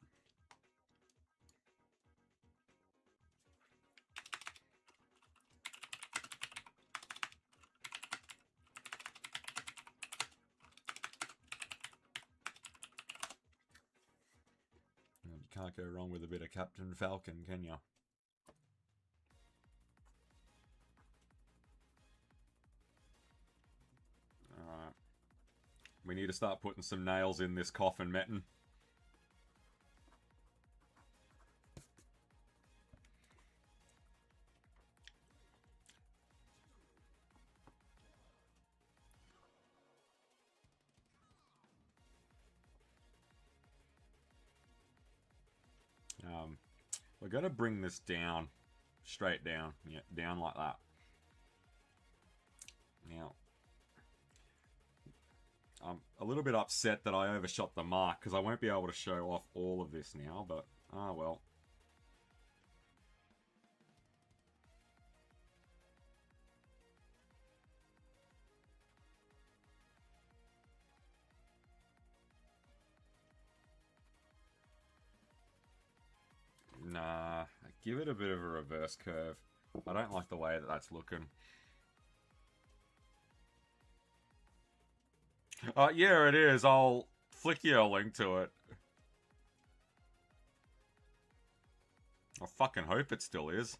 You can't go wrong with a bit of Captain Falcon, can you? Alright. We need to start putting some nails in this coffin, Metin. We're going to bring this down. Straight down. Yeah, down like that. Now, I'm a little bit upset that I overshot the mark because I won't be able to show off all of this now, but well. Give it a bit of a reverse curve. I don't like the way that that's looking. Yeah, it is. I'll flick you a link to it. I fucking hope it still is.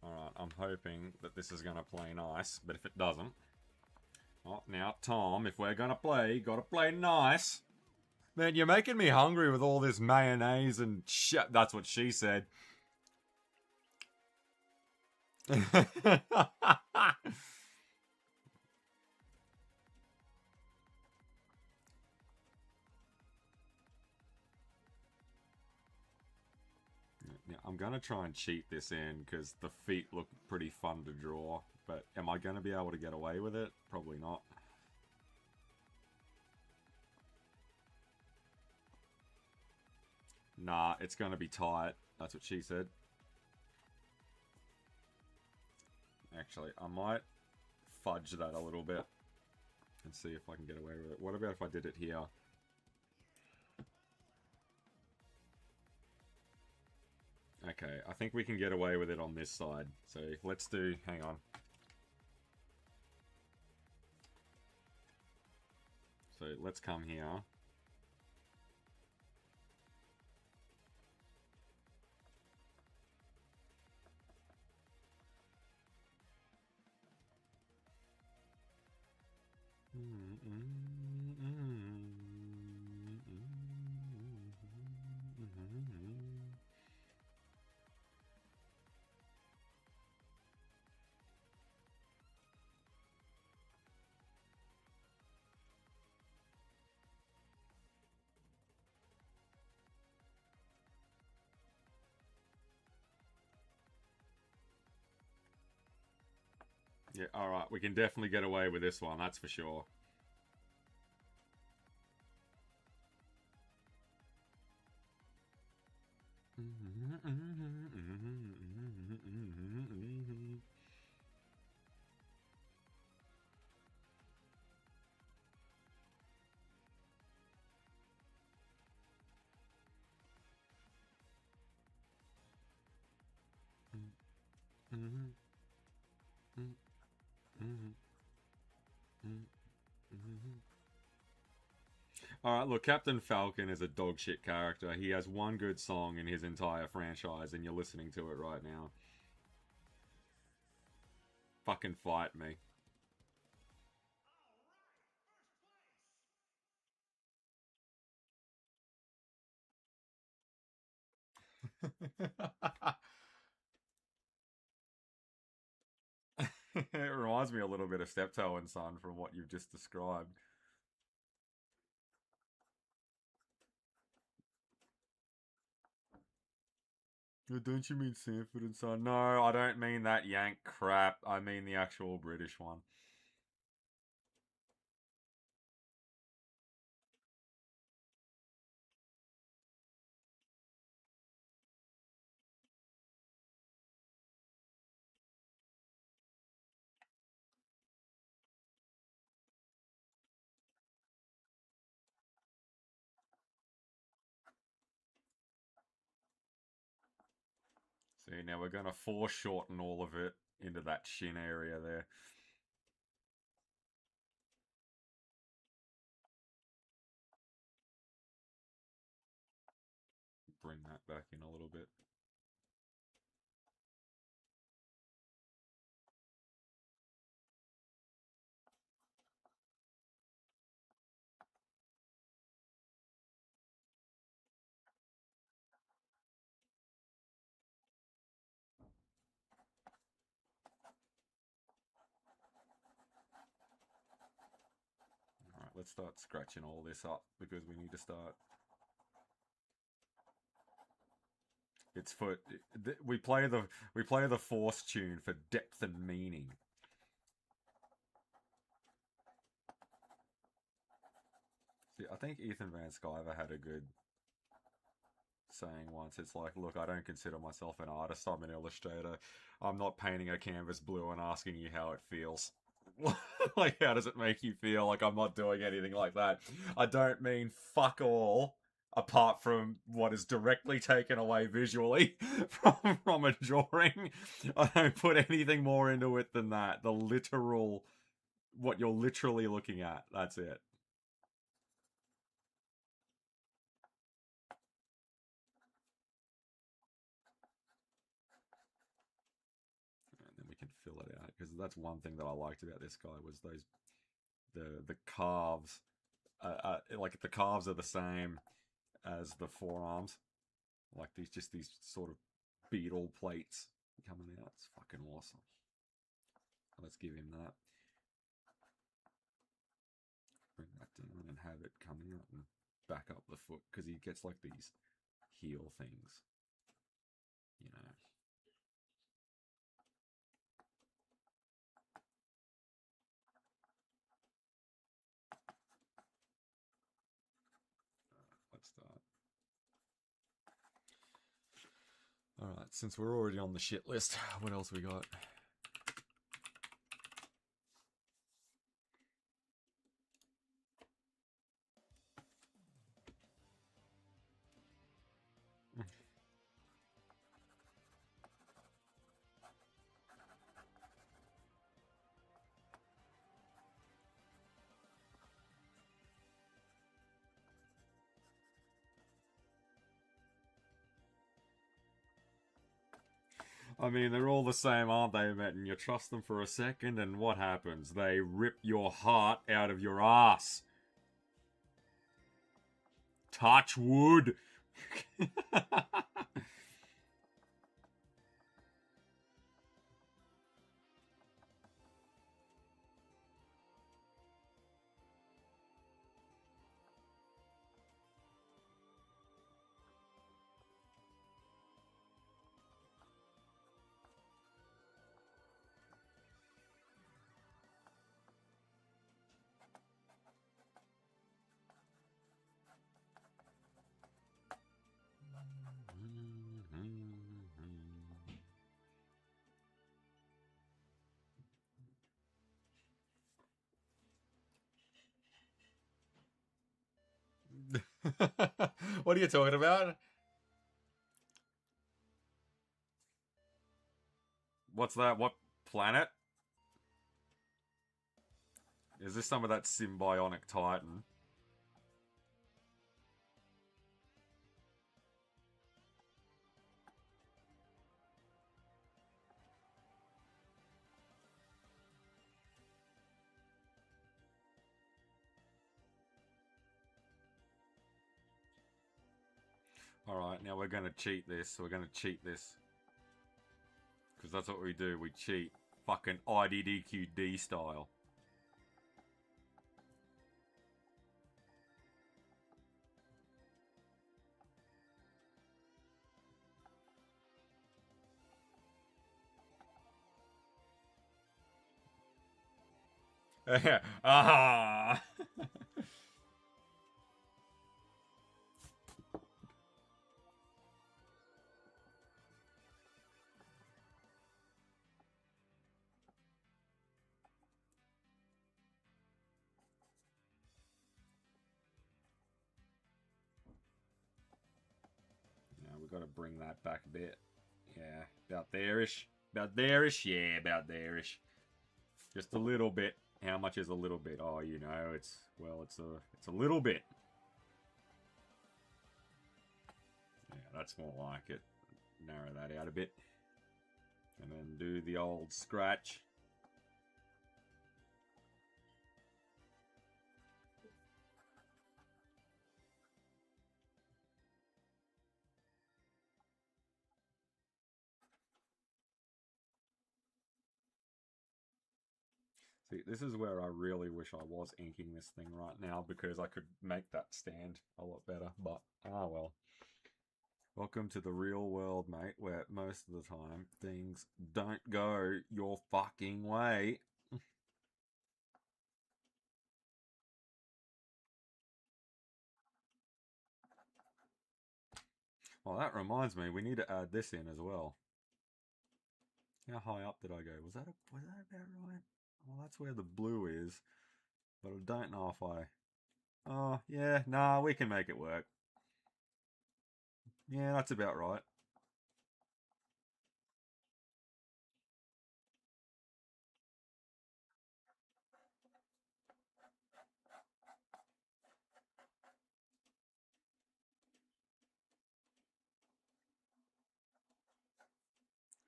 Alright, I'm hoping that this is going to play nice, but if it doesn't... Oh, now, Tom, if we're going to play, gotta play nice. Man, you're making me hungry with all this mayonnaise and shit. That's what she said. Now, I'm going to try and cheat this in because the feet look pretty fun to draw. But am I going to be able to get away with it? Probably not. Nah, it's going to be tight. That's what she said. Actually, I might fudge that a little bit and see if I can get away with it. What about if I did it here? Okay, I think we can get away with it on this side. So let's do... Hang on. So let's come here. Yeah, alright, we can definitely get away with this one, that's for sure. Alright, look, Captain Falcon is a dog shit character. He has one good song in his entire franchise, and you're listening to it right now. Fucking fight me. It reminds me a little bit of Steptoe and Son from what you've just described. Oh, don't you mean Sanford and Son? No, I don't mean that yank crap. I mean the actual British one. See, now we're going to foreshorten all of it into that shin area there. Bring that back in a little bit. let's start scratching all this up because we need to start. It's for we play the force tune for depth and meaning. See, I think Ethan Van Sciver had a good saying once. It's like, look, I don't consider myself an artist. I'm an illustrator. I'm not painting a canvas blue and asking you how it feels. Like, how does it make you feel? Like, I'm not doing anything like that. I don't mean fuck all, apart from what is directly taken away visually from a drawing. I don't put anything more into it than that. The literal, what you're literally looking at. That's it. And then we can fill it out, because that's one thing that I liked about this guy was those the calves. Like the calves are the same as the forearms. Like these sort of beetle plates coming out. It's fucking awesome. Let's give him that. Bring that down and have it come out and back up the foot, because he gets like these heel things, you know. Let's start. Alright, since we're already on the shit list, what else we got? I mean, they're all the same, aren't they, Matt? And you trust them for a second, and what happens? They rip your heart out of your ass. Touch wood. What are you talking about? What's that? What planet? Is this some of that symbiotic titan? Alright, now we're going to cheat this. We're going to cheat this. Because that's what we do. We cheat. Fucking IDDQD style. Ah! We've got to bring that back a bit. Yeah, about there-ish. About there-ish? Yeah, about there-ish. Just a little bit. How much is a little bit? Oh, you know, it's a little bit. Yeah, that's more like it. Narrow that out a bit. And then do the old scratch. See, this is where I really wish I was inking this thing right now because I could make that stand a lot better, but well. Welcome to the real world, mate, where most of the time things don't go your fucking way. Well, that reminds me, we need to add this in as well. How high up did I go? Was that about right? Well, that's where the blue is, but I don't know if I... Oh, yeah, nah, we can make it work. Yeah, that's about right.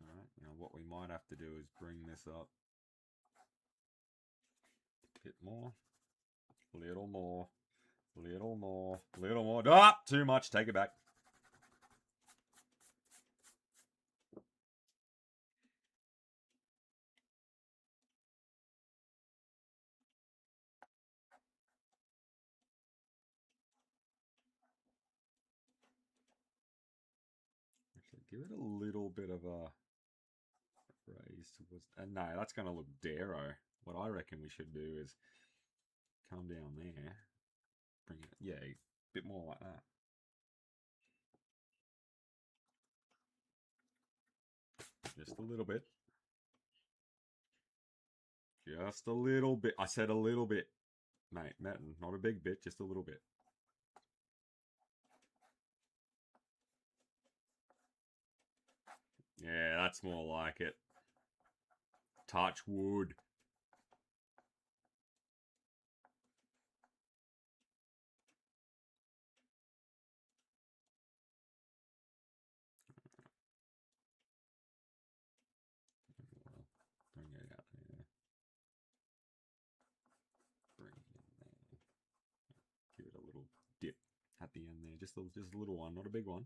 Alright, now what we might have to do is bring this up a bit more. Little more. Little more. Little more. Ah! Too much. Take it back. Actually, give it a little bit of a raise towards... no, that's going to look darrow. What I reckon we should do is come down there. Bring it... Yeah, a bit more like that. Just a little bit. Just a little bit. I said a little bit. Mate, not a big bit, just a little bit. Yeah, that's more like it. Touch wood. Bring it out there. Bring it in there. Give it a little dip at the end there. Just a little one, not a big one.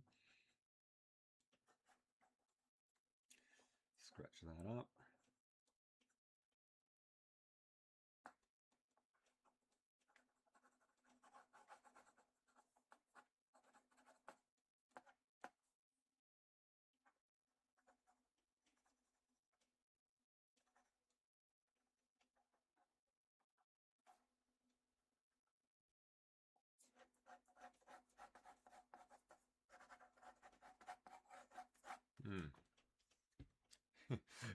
Scratch that up.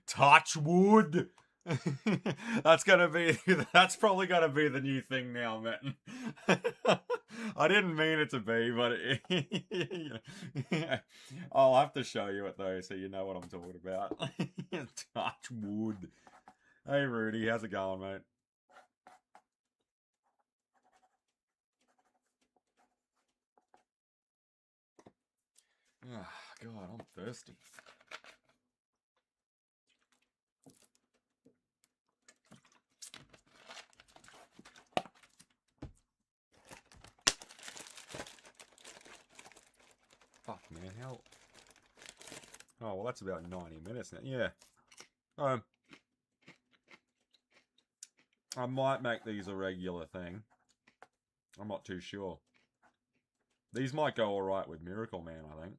Touch wood. That's probably gonna be the new thing now, man. I didn't mean it to be, but I'll have to show you it though, so you know what I'm talking about. Touch wood. Hey Rudy, how's it going, mate? Oh, God, I'm thirsty. Fuck, man, how... Oh, well, that's about 90 minutes now. Yeah. I might make these a regular thing. I'm not too sure. These might go alright with Miracle Man, I think.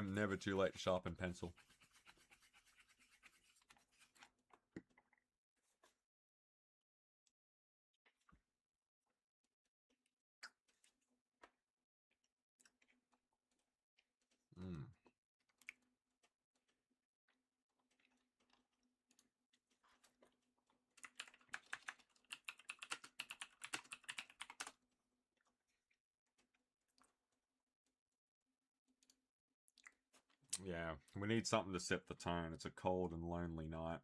Never too late to sharpen pencil. Yeah, we need something to set the tone. It's a cold and lonely night.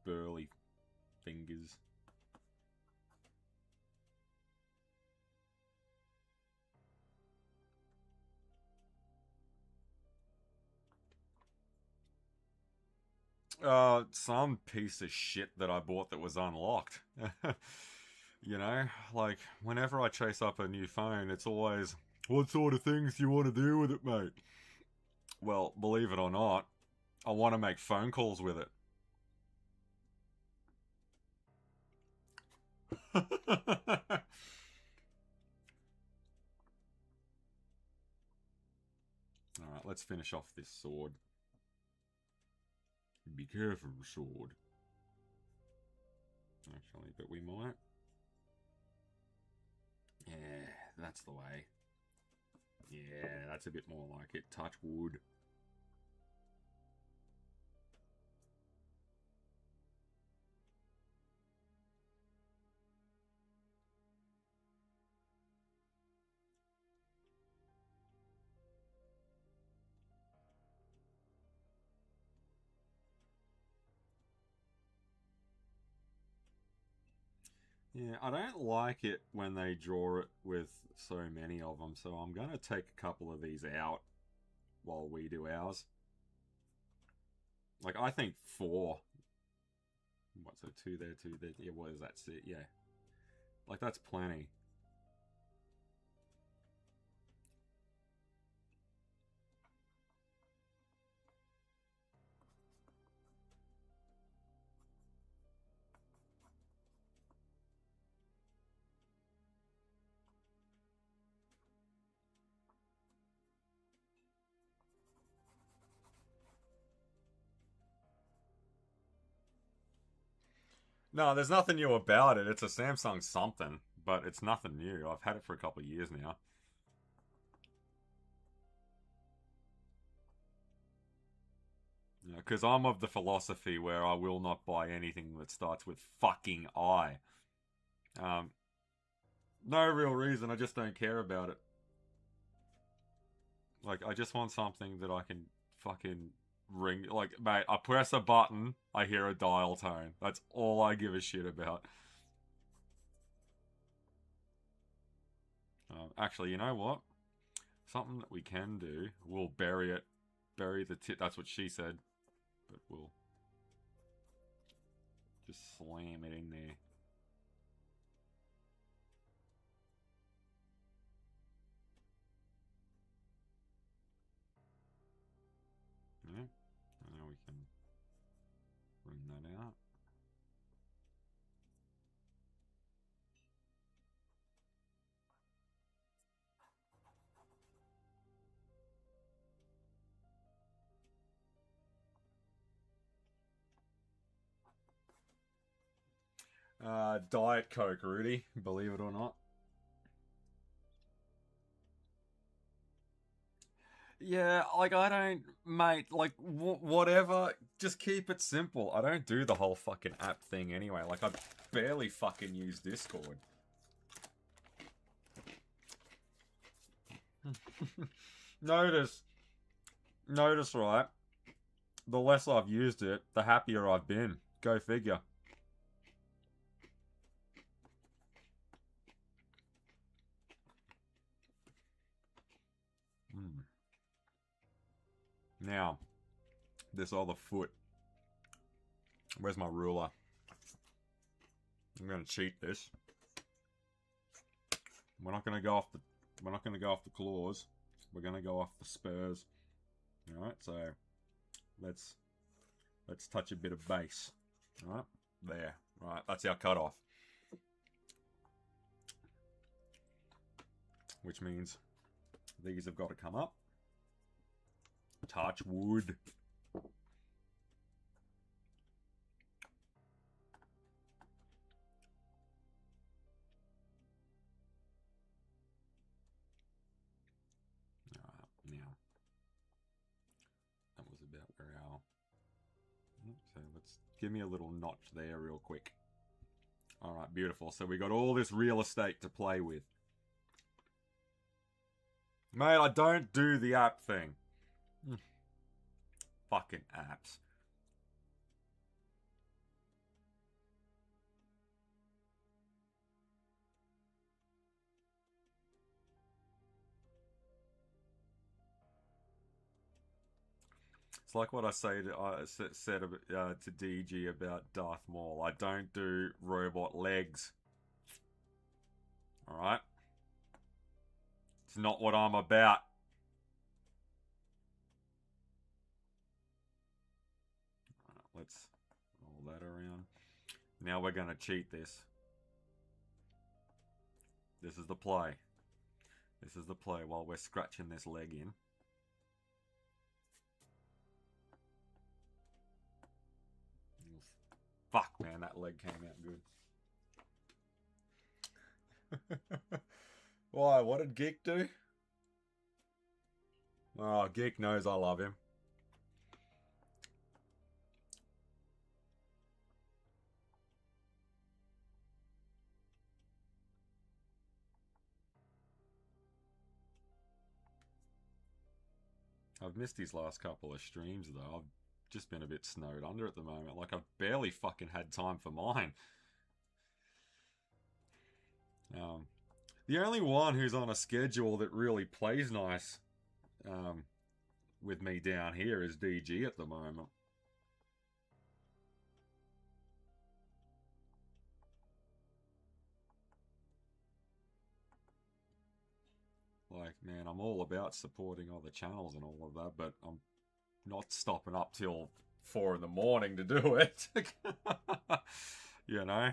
burly fingers. Some piece of shit that I bought that was unlocked. You know, like, whenever I chase up a new phone, it's always, what sort of things do you want to do with it, mate? Well, believe it or not, I want to make phone calls with it. Alright, let's finish off this sword. Be careful, sword. Actually, but we might. Yeah, that's the way. Yeah, that's a bit more like it. Touch wood. Yeah, I don't like it when they draw it with so many of them, so I'm going to take a couple of these out while we do ours. Like, I think 4. What, so 2 there, 2 there? Yeah, what is that? Yeah. Like, that's plenty. No, there's nothing new about it. It's a Samsung something, but it's nothing new. I've had it for a couple of years now. Because I'm of the philosophy where I will not buy anything that starts with fucking I. Um, no real reason, I just don't care about it. Like, I just want something that I can fucking ring. Like, mate, I press a button, I hear a dial tone. That's all I give a shit about. Actually, you know what? Something that we can do, we'll bury it. Bury the tip, that's what she said. But we'll just slam it in there. Yeah, now we can bring that out. Diet Coke, Rudy, believe it or not. Yeah, like, I don't, mate, like, whatever, just keep it simple. I don't do the whole fucking app thing anyway. Like, I barely fucking use Discord. Notice, right? The less I've used it, the happier I've been. Go figure. Mm. Now, this other foot. Where's my ruler? I'm gonna cheat this. We're not gonna go off the. We're not gonna go off the claws. We're gonna go off the spurs. All right, so let's touch a bit of base. All right, there. All right, that's our cutoff. Which means these have got to come up. Touch wood. Now, that was about where our... So let's give me a little notch there real quick. Alright, beautiful. So we got all this real estate to play with. Mate, I don't do the app thing. Fucking apps. like what I said to DG about Darth Maul. I don't do robot legs. All right, it's not what I'm about. Let's roll that around. Now we're gonna cheat this. This is the play. This is the play while we're scratching this leg in. Fuck, man, that leg came out good. Why? What did Geek do? Oh, Geek knows I love him. I've missed his last couple of streams, though. I've just been a bit snowed under at the moment. Like, I've barely fucking had time for mine. The only one who's on a schedule that really plays nice with me down here is DG at the moment. Like, man, I'm all about supporting other channels and all of that, but I'm not stopping up till 4 in the morning to do it. You know?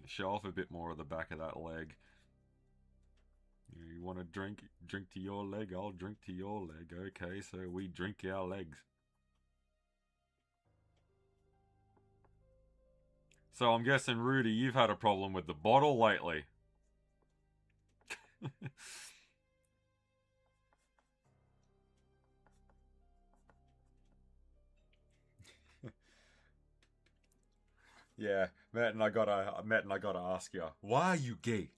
Show off a bit more of the back of that leg. You want to drink to your leg, I'll drink to your leg. Okay, so we drink our legs. So I'm guessing, Rudy, you've had a problem with the bottle lately. Yeah, Matt and I gotta ask you, why are you gay?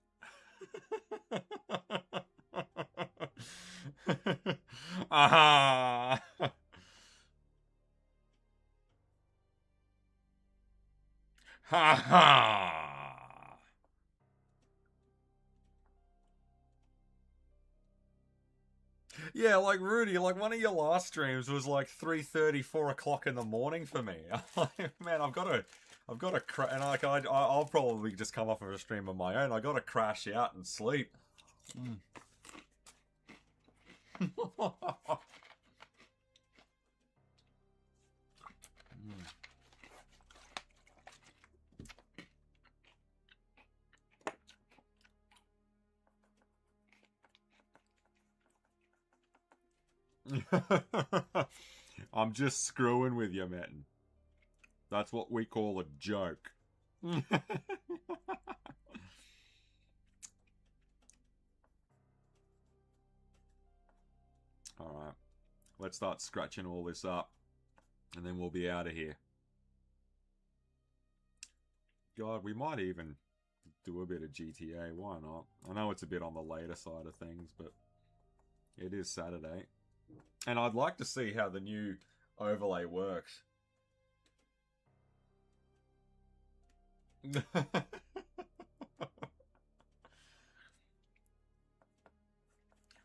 Ah. Ha ha. Yeah, like Rudy, like one of your last streams was like 3:30, 4 o'clock in the morning for me. Man, I've got to and like I'll probably just come off of a stream of my own. I got to crash out and sleep. Mm. I'm just screwing with you, Matten. That's what we call a joke. Alright. Let's start scratching all this up. And then we'll be out of here. God, we might even do a bit of GTA. Why not? I know it's a bit on the later side of things, but it is Saturday. And I'd like to see how the new overlay works.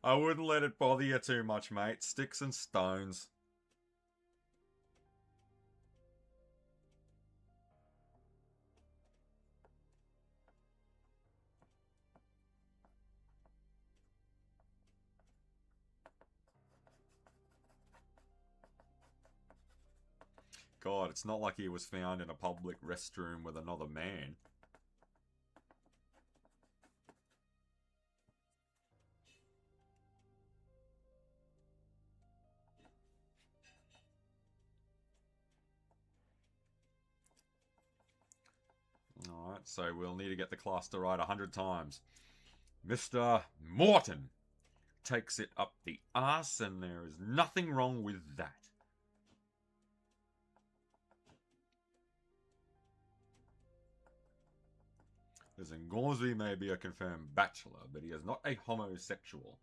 I wouldn't let it bother you too much, mate. Sticks and stones. God, it's not like he was found in a public restroom with another man. Alright, so we'll need to get the cluster right 100 times. Mr. Morton takes it up the arse, and there is nothing wrong with that. Listen, Gormsby may be a confirmed bachelor, but he is not a homosexual.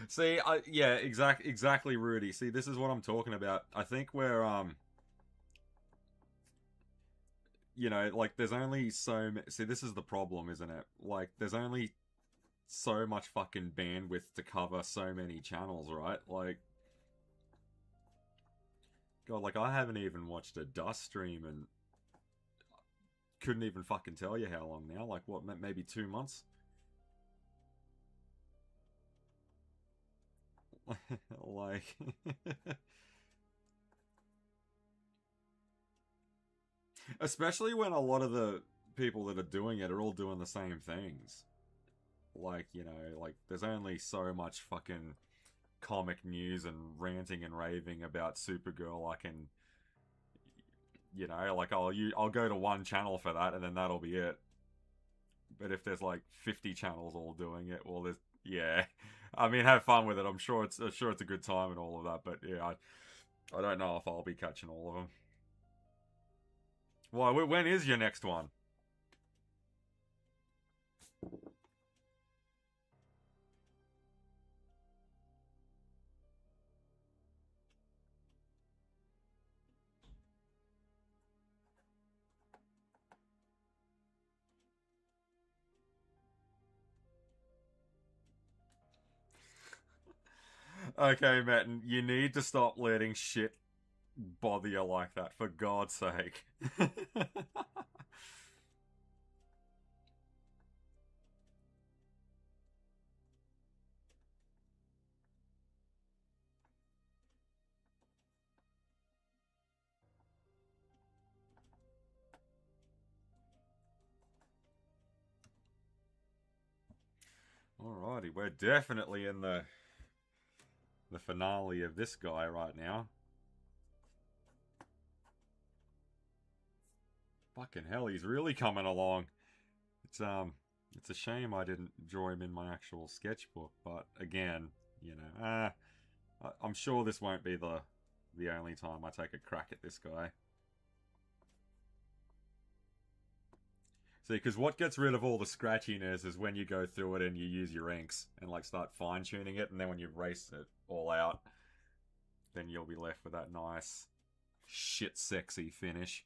See, yeah, exactly, Rudy. See, this is what I'm talking about. I think we're, you know, like, there's only so... See, this is the problem, isn't it? Like, there's only so much fucking bandwidth to cover so many channels, right? Like, God, like, I haven't even watched a Dust stream and couldn't even fucking tell you how long now. Like, what, maybe 2 months? Like... Especially when a lot of the people that are doing it are all doing the same things. Like, you know, like, there's only so much fucking comic news and ranting and raving about Supergirl I can, you know, like, I'll go to one channel for that and then that'll be it. But if there's like 50 channels all doing it, well, there's, yeah. I mean, have fun with it. I'm sure it's a good time and all of that, but yeah, I don't know if I'll be catching all of them. Why, when is your next one? Okay, Matten, you need to stop letting shit bother you like that, for God's sake. Alrighty, we're definitely in the finale of this guy right now. Fucking hell, he's really coming along. It's a shame I didn't draw him in my actual sketchbook, but again, you know, I'm sure this won't be the only time I take a crack at this guy. See, because what gets rid of all the scratchiness is when you go through it and you use your inks and like start fine-tuning it, and then when you erase it all out, then you'll be left with that nice shit sexy finish.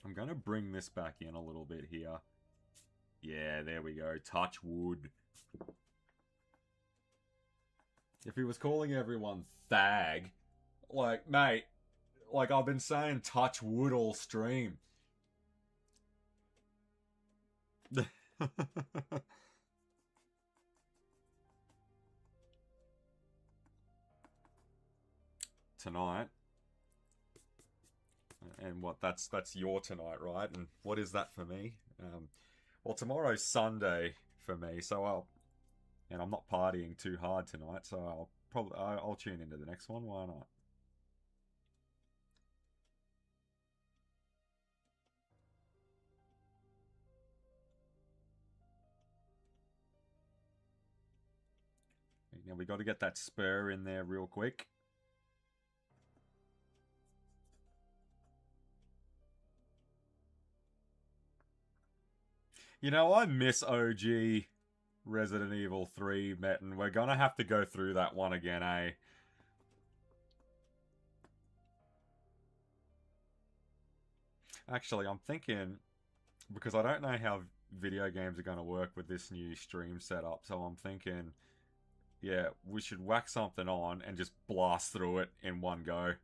I'm gonna bring this back in a little bit here. Yeah, there we go. Touch wood. If he was calling everyone thag, like, mate, like, I've been saying touch wood all stream. Tonight. And what, that's your tonight, right? And what is that for me? Well, tomorrow's Sunday for me, so and I'm not partying too hard tonight, so I'll tune into the next one. Why not? Now we got to get that spur in there real quick. You know, I miss OG Resident Evil 3, Metten. We're gonna have to go through that one again, eh? Actually, I'm thinking, because I don't know how video games are going to work with this new stream setup, so I'm thinking, yeah, we should whack something on and just blast through it in one go.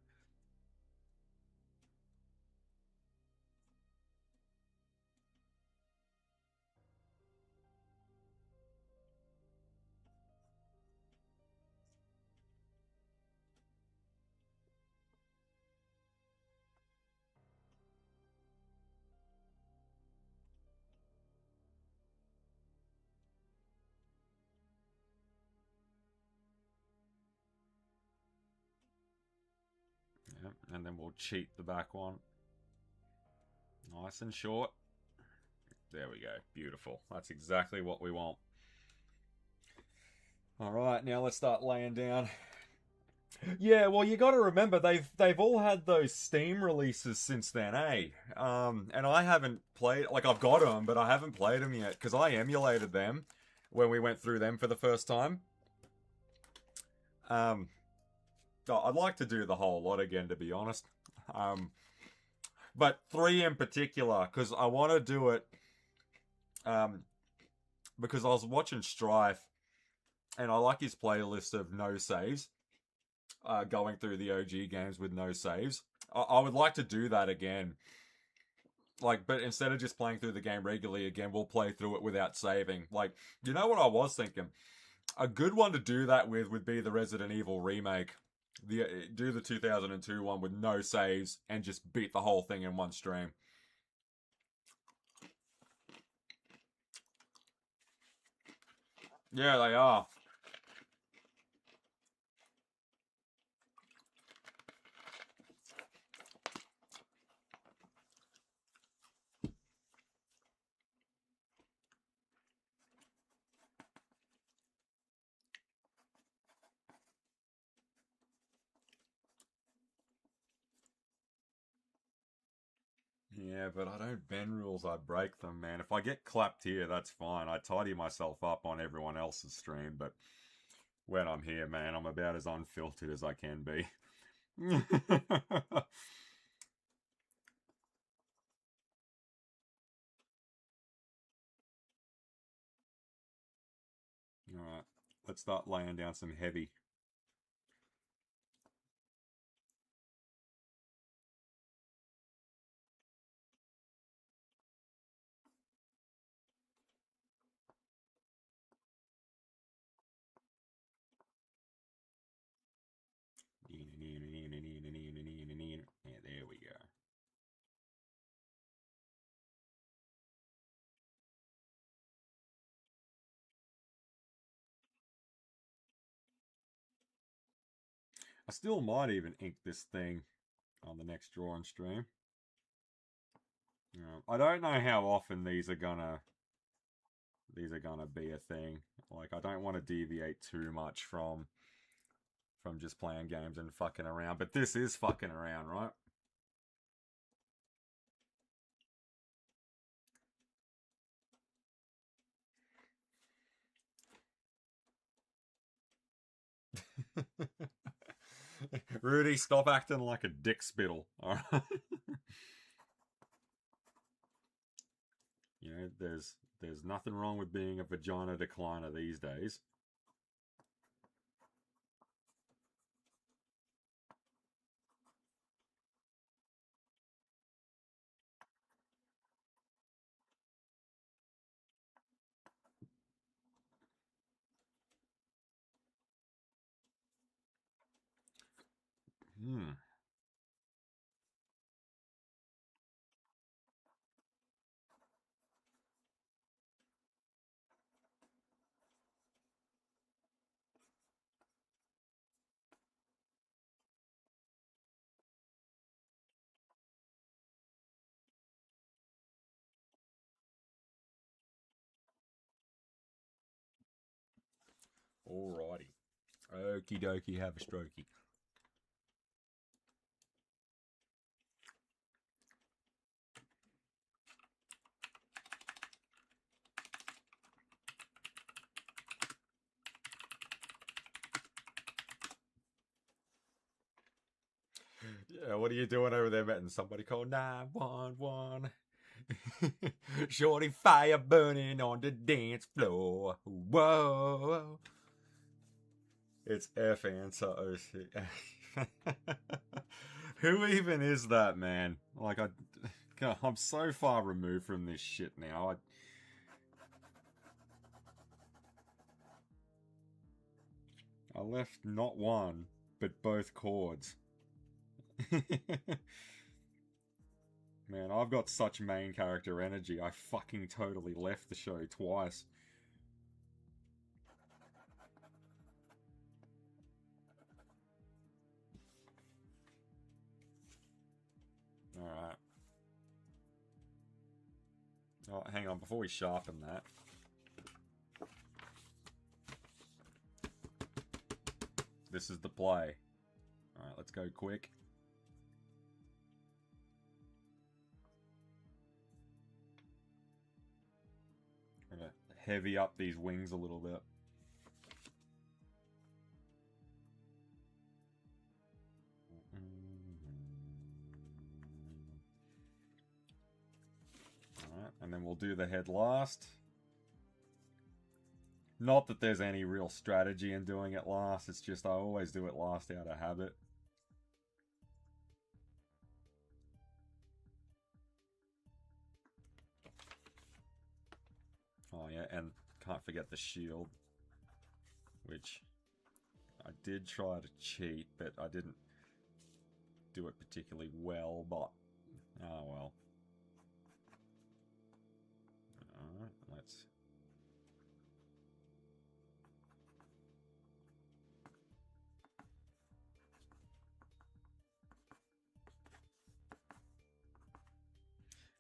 Yep, and then we'll cheat the back one. Nice and short. There we go. Beautiful. That's exactly what we want. Alright, now let's start laying down. Yeah, well, you got to remember they've all had those Steam releases since then, eh? And I haven't played, like, I've got them, but I haven't played them yet because I emulated them when we went through them for the first time. I'd like to do the whole lot again, to be honest. But 3 in particular, because I want to do it. Because I was watching Strife, and I like his playlist of no saves. Going through the OG games with no saves. I would like to do that again. Like, but instead of just playing through the game regularly again, we'll play through it without saving. Like, you know what I was thinking? A good one to do that with would be the Resident Evil remake. Do the 2002 one with no saves and just beat the whole thing in one stream. Yeah, they are. Yeah, but I don't bend rules, I break them, man. If I get clapped here, that's fine. I tidy myself up on everyone else's stream, but when I'm here, man, I'm about as unfiltered as I can be. Alright, let's start laying down some heavy. Yeah, there we go. I still might even ink this thing on the next drawing stream. I don't know how often these are gonna be a thing. Like, I don't want to deviate too much from just playing games and fucking around, but this is fucking around, right? Rudy, stop acting like a dick spittle. All right. You know, there's nothing wrong with being a vagina decliner these days. Hmm. Alrighty. Okie dokie, have a strokey. Yeah, what are you doing over there, Metin? Somebody call 911. Shorty fire burning on the dance floor. Whoa. It's F answer OC. Who even is that, man? Like, I'm so far removed from this shit now. I left not one, but both chords. Man, I've got such main character energy. I fucking totally left the show twice. Alright. Oh, hang on, before we sharpen that. This is the play. Alright, let's go quick. I'm gonna heavy up these wings a little bit. And then we'll do the head last. Not that there's any real strategy in doing it last, it's just I always do it last out of habit. Oh yeah, and can't forget the shield, which I did try to cheat, but I didn't do it particularly well, but oh well. Alright, let's...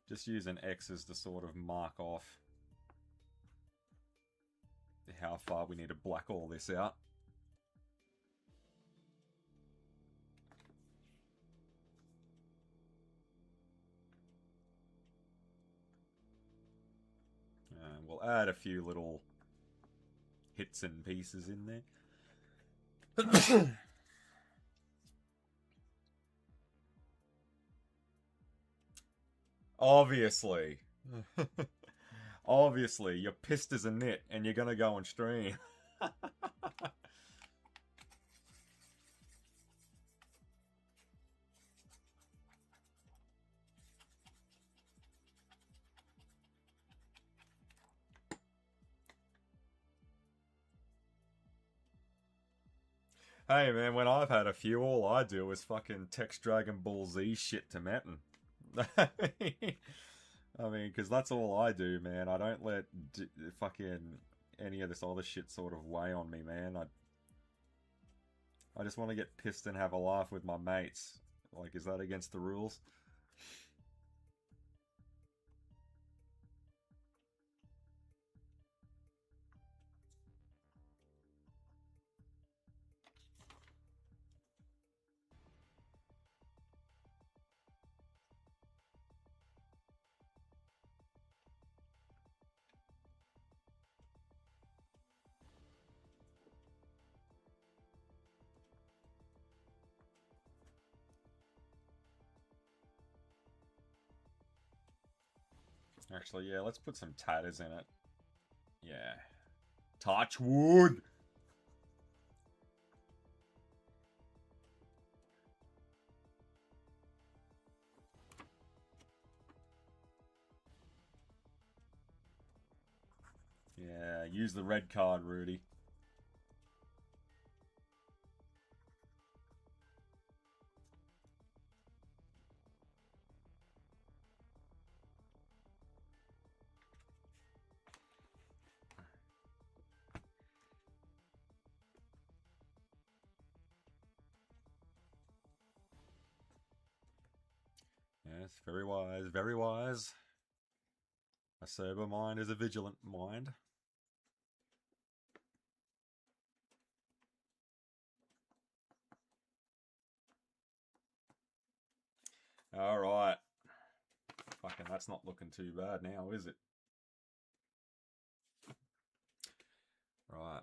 Just using X's to sort of mark off how far we need to black all this out. And we'll add a few little hits and pieces in there. Obviously. Obviously, you're pissed as a nit and you're gonna go on stream. Hey man, when I've had a few, all I do is fucking text Dragon Ball Z shit to Metin. I mean, because that's all I do, man. I don't let fucking any of this other shit sort of weigh on me, man. I just want to get pissed and have a laugh with my mates. Like, is that against the rules? Actually, yeah, let's put some tatters in it. Yeah. Touch wood! Yeah, use the red card, Rudy. Yes, very wise, very wise. A sober mind is a vigilant mind. Alright. Fucking, that's not looking too bad now, is it? Right.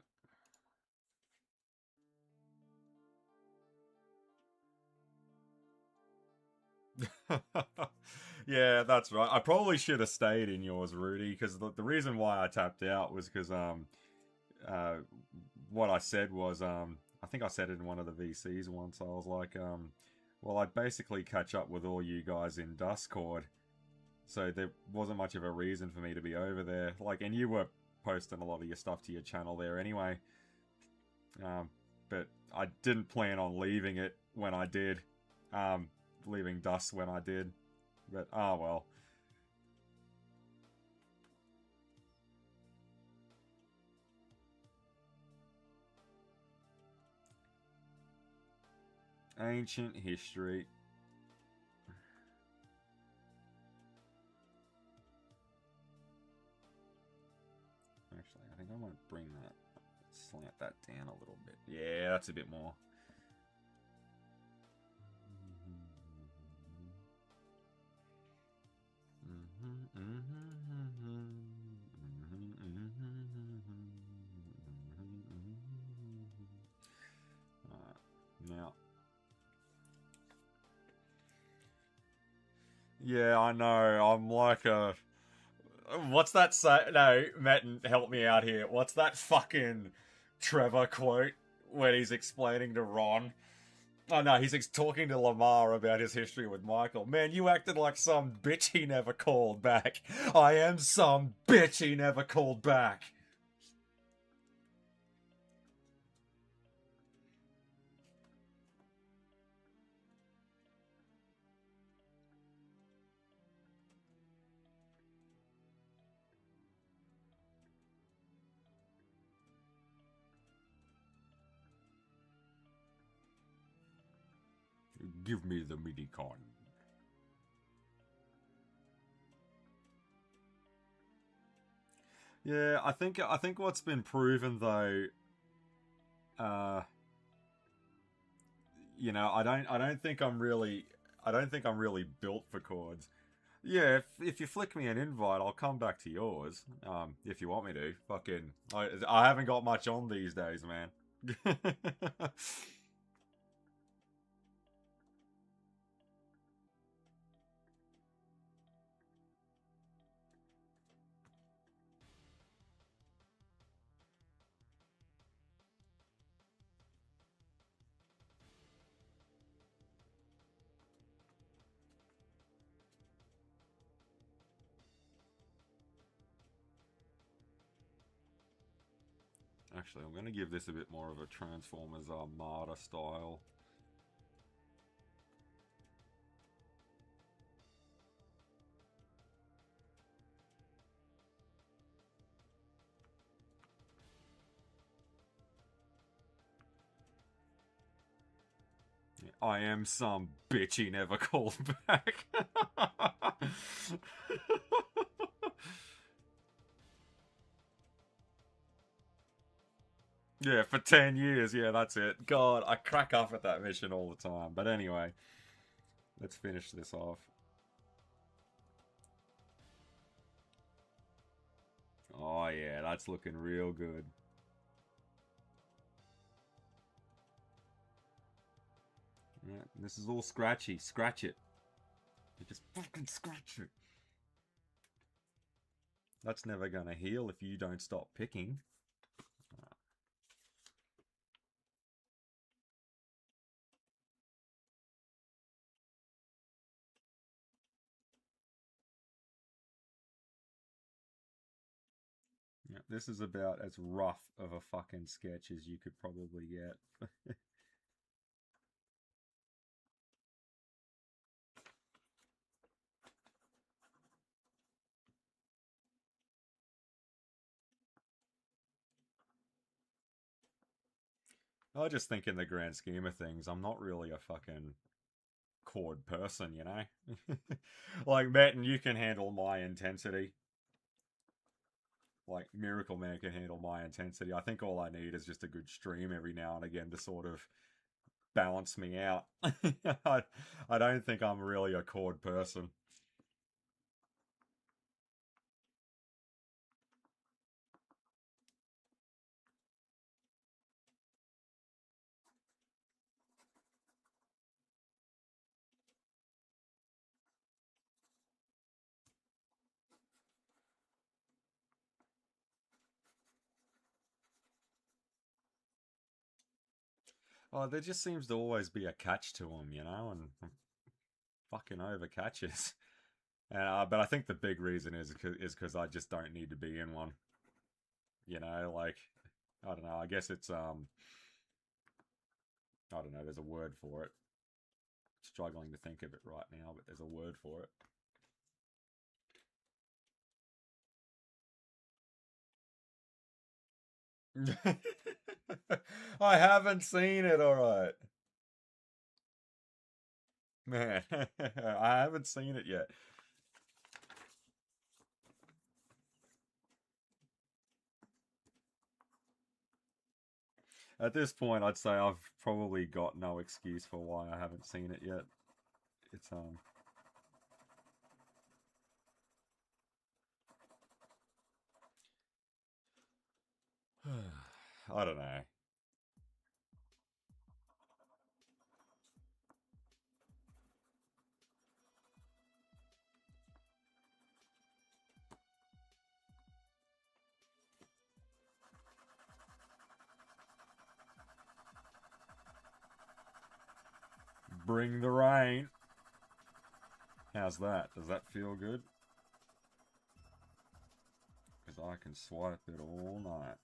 Yeah, that's right. I probably should have stayed in yours, Rudy, because the reason why I tapped out was because what I said was I think I said it in one of the VCs once. I was like well, I'd basically catch up with all you guys in Discord, so there wasn't much of a reason for me to be over there. Like, and you were posting a lot of your stuff to your channel there anyway. But I didn't plan on leaving it when I did. Leaving Dust when I did. But, oh well. Ancient history. Actually, I think I might bring that, slant that down a little bit. Yeah, that's a bit more. Now, yeah, I know. I'm like a What's that say? No, Metten, help me out here. What's that fucking Trevor quote when he's explaining to Ron? Oh no, he's talking to Lamar about his history with Michael. Man, you acted like some bitch he never called back. I am some bitch he never called back. Give me the midi con. Yeah, I think what's been proven though, uh, I don't think I'm really built for chords. Yeah, if you flick me an invite, I'll come back to yours. If you want me to. Fucking, I haven't got much on these days, man. Actually, I'm going to give this a bit more of a Transformers Armada style. I am some bitch he never called back. Yeah, for 10 years. Yeah, that's it. God, I crack up at that mission all the time. But anyway, let's finish this off. Oh, yeah, that's looking real good. Yeah, this is all scratchy. Scratch it. You just fucking scratch it. That's never gonna heal if you don't stop picking. Yeah, this is about as rough of a fucking sketch as you could probably get. I just think in the grand scheme of things, I'm not really a fucking chord person, you know? Like, Matt, you can handle my intensity. Like, Miracle Man can handle my intensity. I think all I need is just a good stream every now and again to sort of balance me out. I don't think I'm really a chord person. Oh, there just seems to always be a catch to them, you know, and fucking over catches. But I think the big reason is because I just don't need to be in one. You know, like, I don't know. I guess it's I don't know. There's a word for it. Struggling to think of it right now, but there's a word for it. I haven't seen it. All right, man. I haven't seen it yet. At this point, I'd say I've probably got no excuse for why I haven't seen it yet. It's. I don't know. Bring the rain. How's that? Does that feel good? Because I can swipe it all night.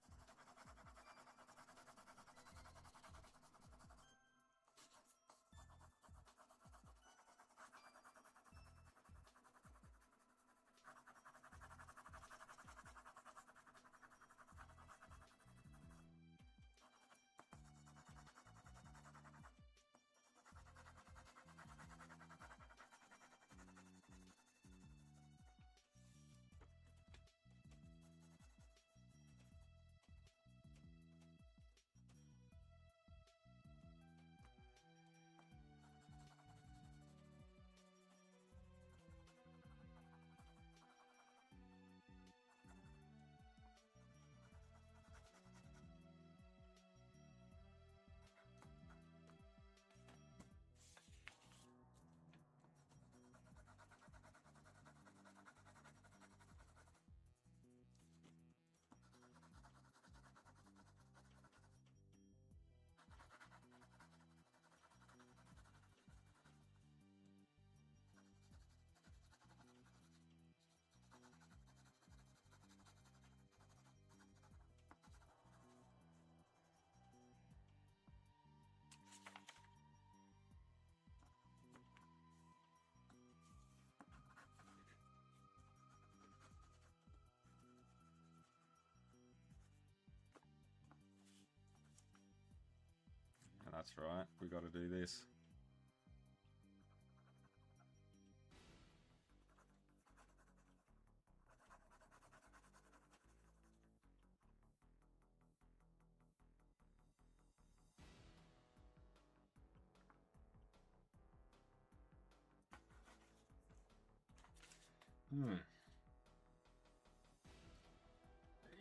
That's right, we got to do this.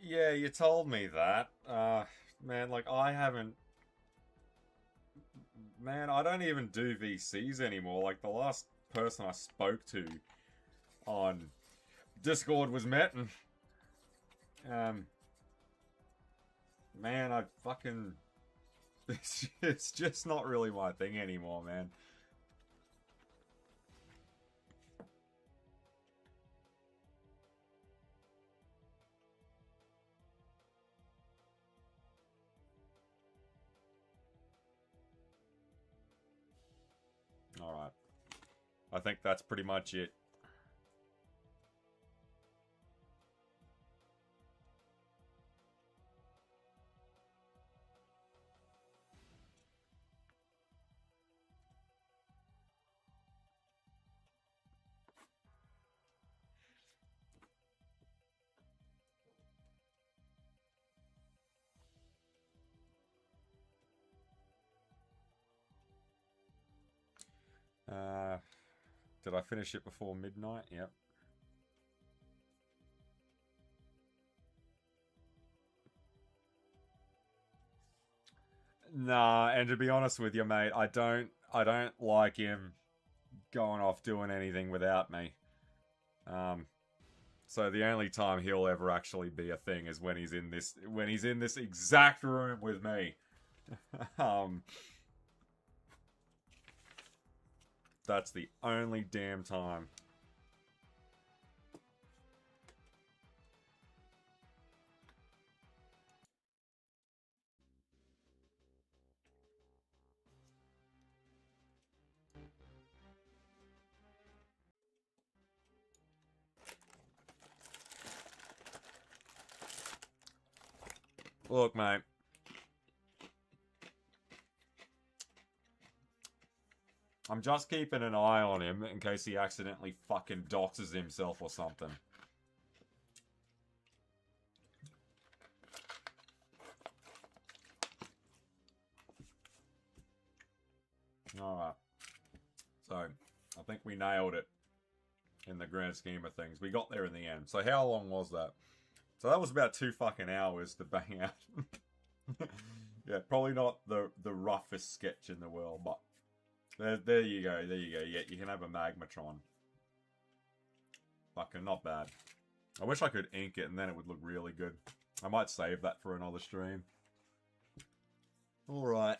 Yeah, you told me that. Man, like, I haven't... Man, I don't even do VCs anymore. Like, the last person I spoke to on Discord was Matt, and... Man, I fucking... It's just not really my thing anymore, man. Alright. I think that's pretty much it. Did I finish it before midnight? Yep. Nah, and to be honest with you, mate, I don't like him going off doing anything without me. So the only time he'll ever actually be a thing is when he's in this exact room with me. That's the only damn time. Look, mate. I'm just keeping an eye on him in case he accidentally fucking doxes himself or something. Alright. So, I think we nailed it in the grand scheme of things. We got there in the end. So how long was that? So that was about 2 fucking hours to bang out. Yeah, probably not the roughest sketch in the world, but there you go, there you go. Yeah, you can have a Magmatron. Fucking not bad. I wish I could ink it and then it would look really good. I might save that for another stream. Alright.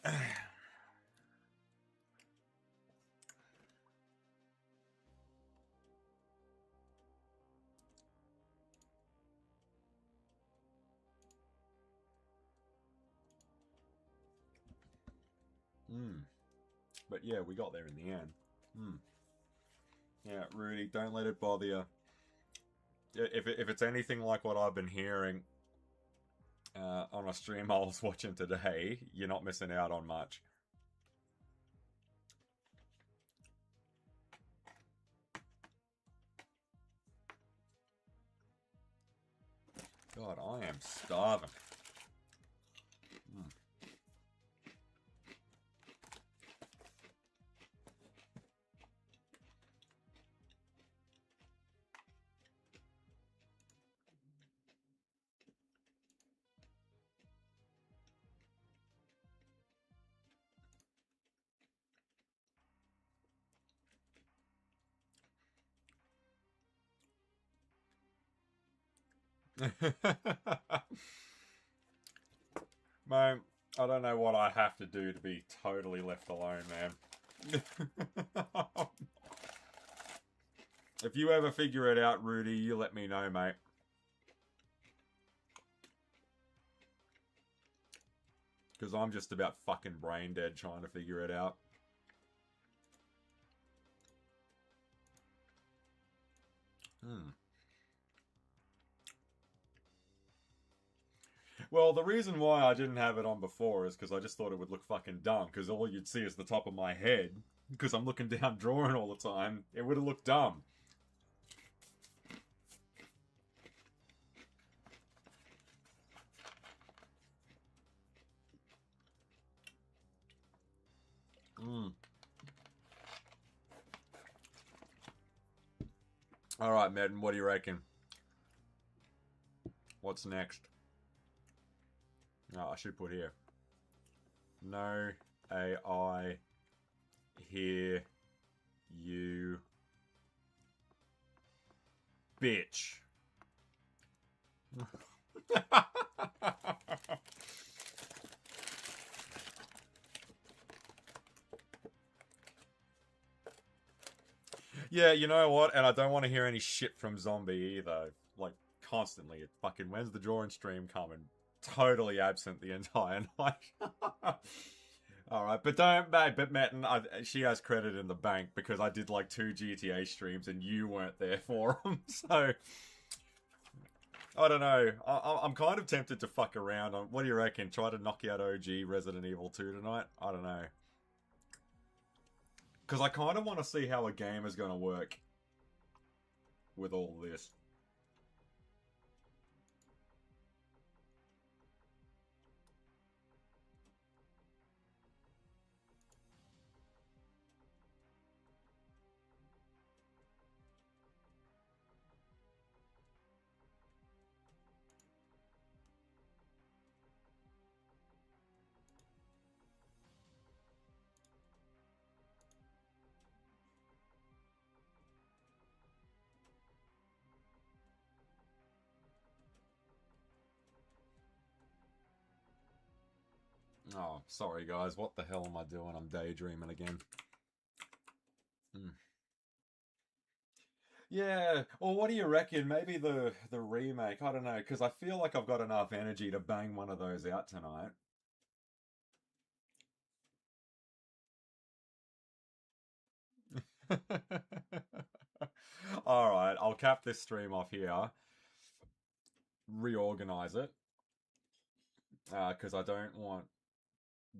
But yeah, we got there in the end. Yeah, Rudy, don't let it bother you. If it's anything like what I've been hearing on a stream I was watching today, you're not missing out on much. God, I am starving. Man, I don't know what I have to do to be totally left alone, man. If you ever figure it out, Rudy, you let me know, mate. Because I'm just about fucking brain dead trying to figure it out. Well, the reason why I didn't have it on before is because I just thought it would look fucking dumb. Because all you'd see is the top of my head. Because I'm looking down drawing all the time. It would have looked dumb. Alright, Madden, what do you reckon? What's next? Oh, I should put here. No AI hear you, bitch. Yeah, you know what? And I don't want to hear any shit from Zombie either. Like, constantly. It fucking, when's the drawing stream coming? Totally absent the entire night. Alright, but don't, but Metten, she has credit in the bank because I did like 2 GTA streams and you weren't there for them. So, I don't know. I'm kind of tempted to fuck around. What do you reckon? Try to knock out OG Resident Evil 2 tonight? I don't know. Because I kind of want to see how a game is going to work with all this. Oh, sorry guys, what the hell am I doing? I'm daydreaming again. Yeah, or what do you reckon? Maybe the remake, I don't know, because I feel like I've got enough energy to bang one of those out tonight. Alright, I'll cap this stream off here. Reorganize it. Because I don't want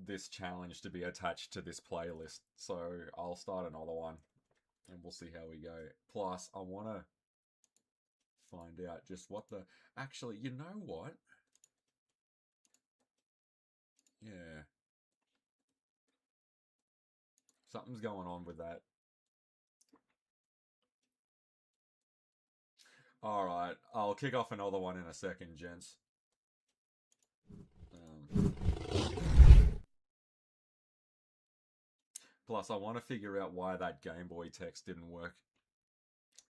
this challenge to be attached to this playlist. So I'll start another one. And we'll see how we go. Plus, I want to find out just what the... Actually, you know what? Yeah. Something's going on with that. Alright, I'll kick off another one in a second, gents. Plus, I want to figure out why that Game Boy text didn't work.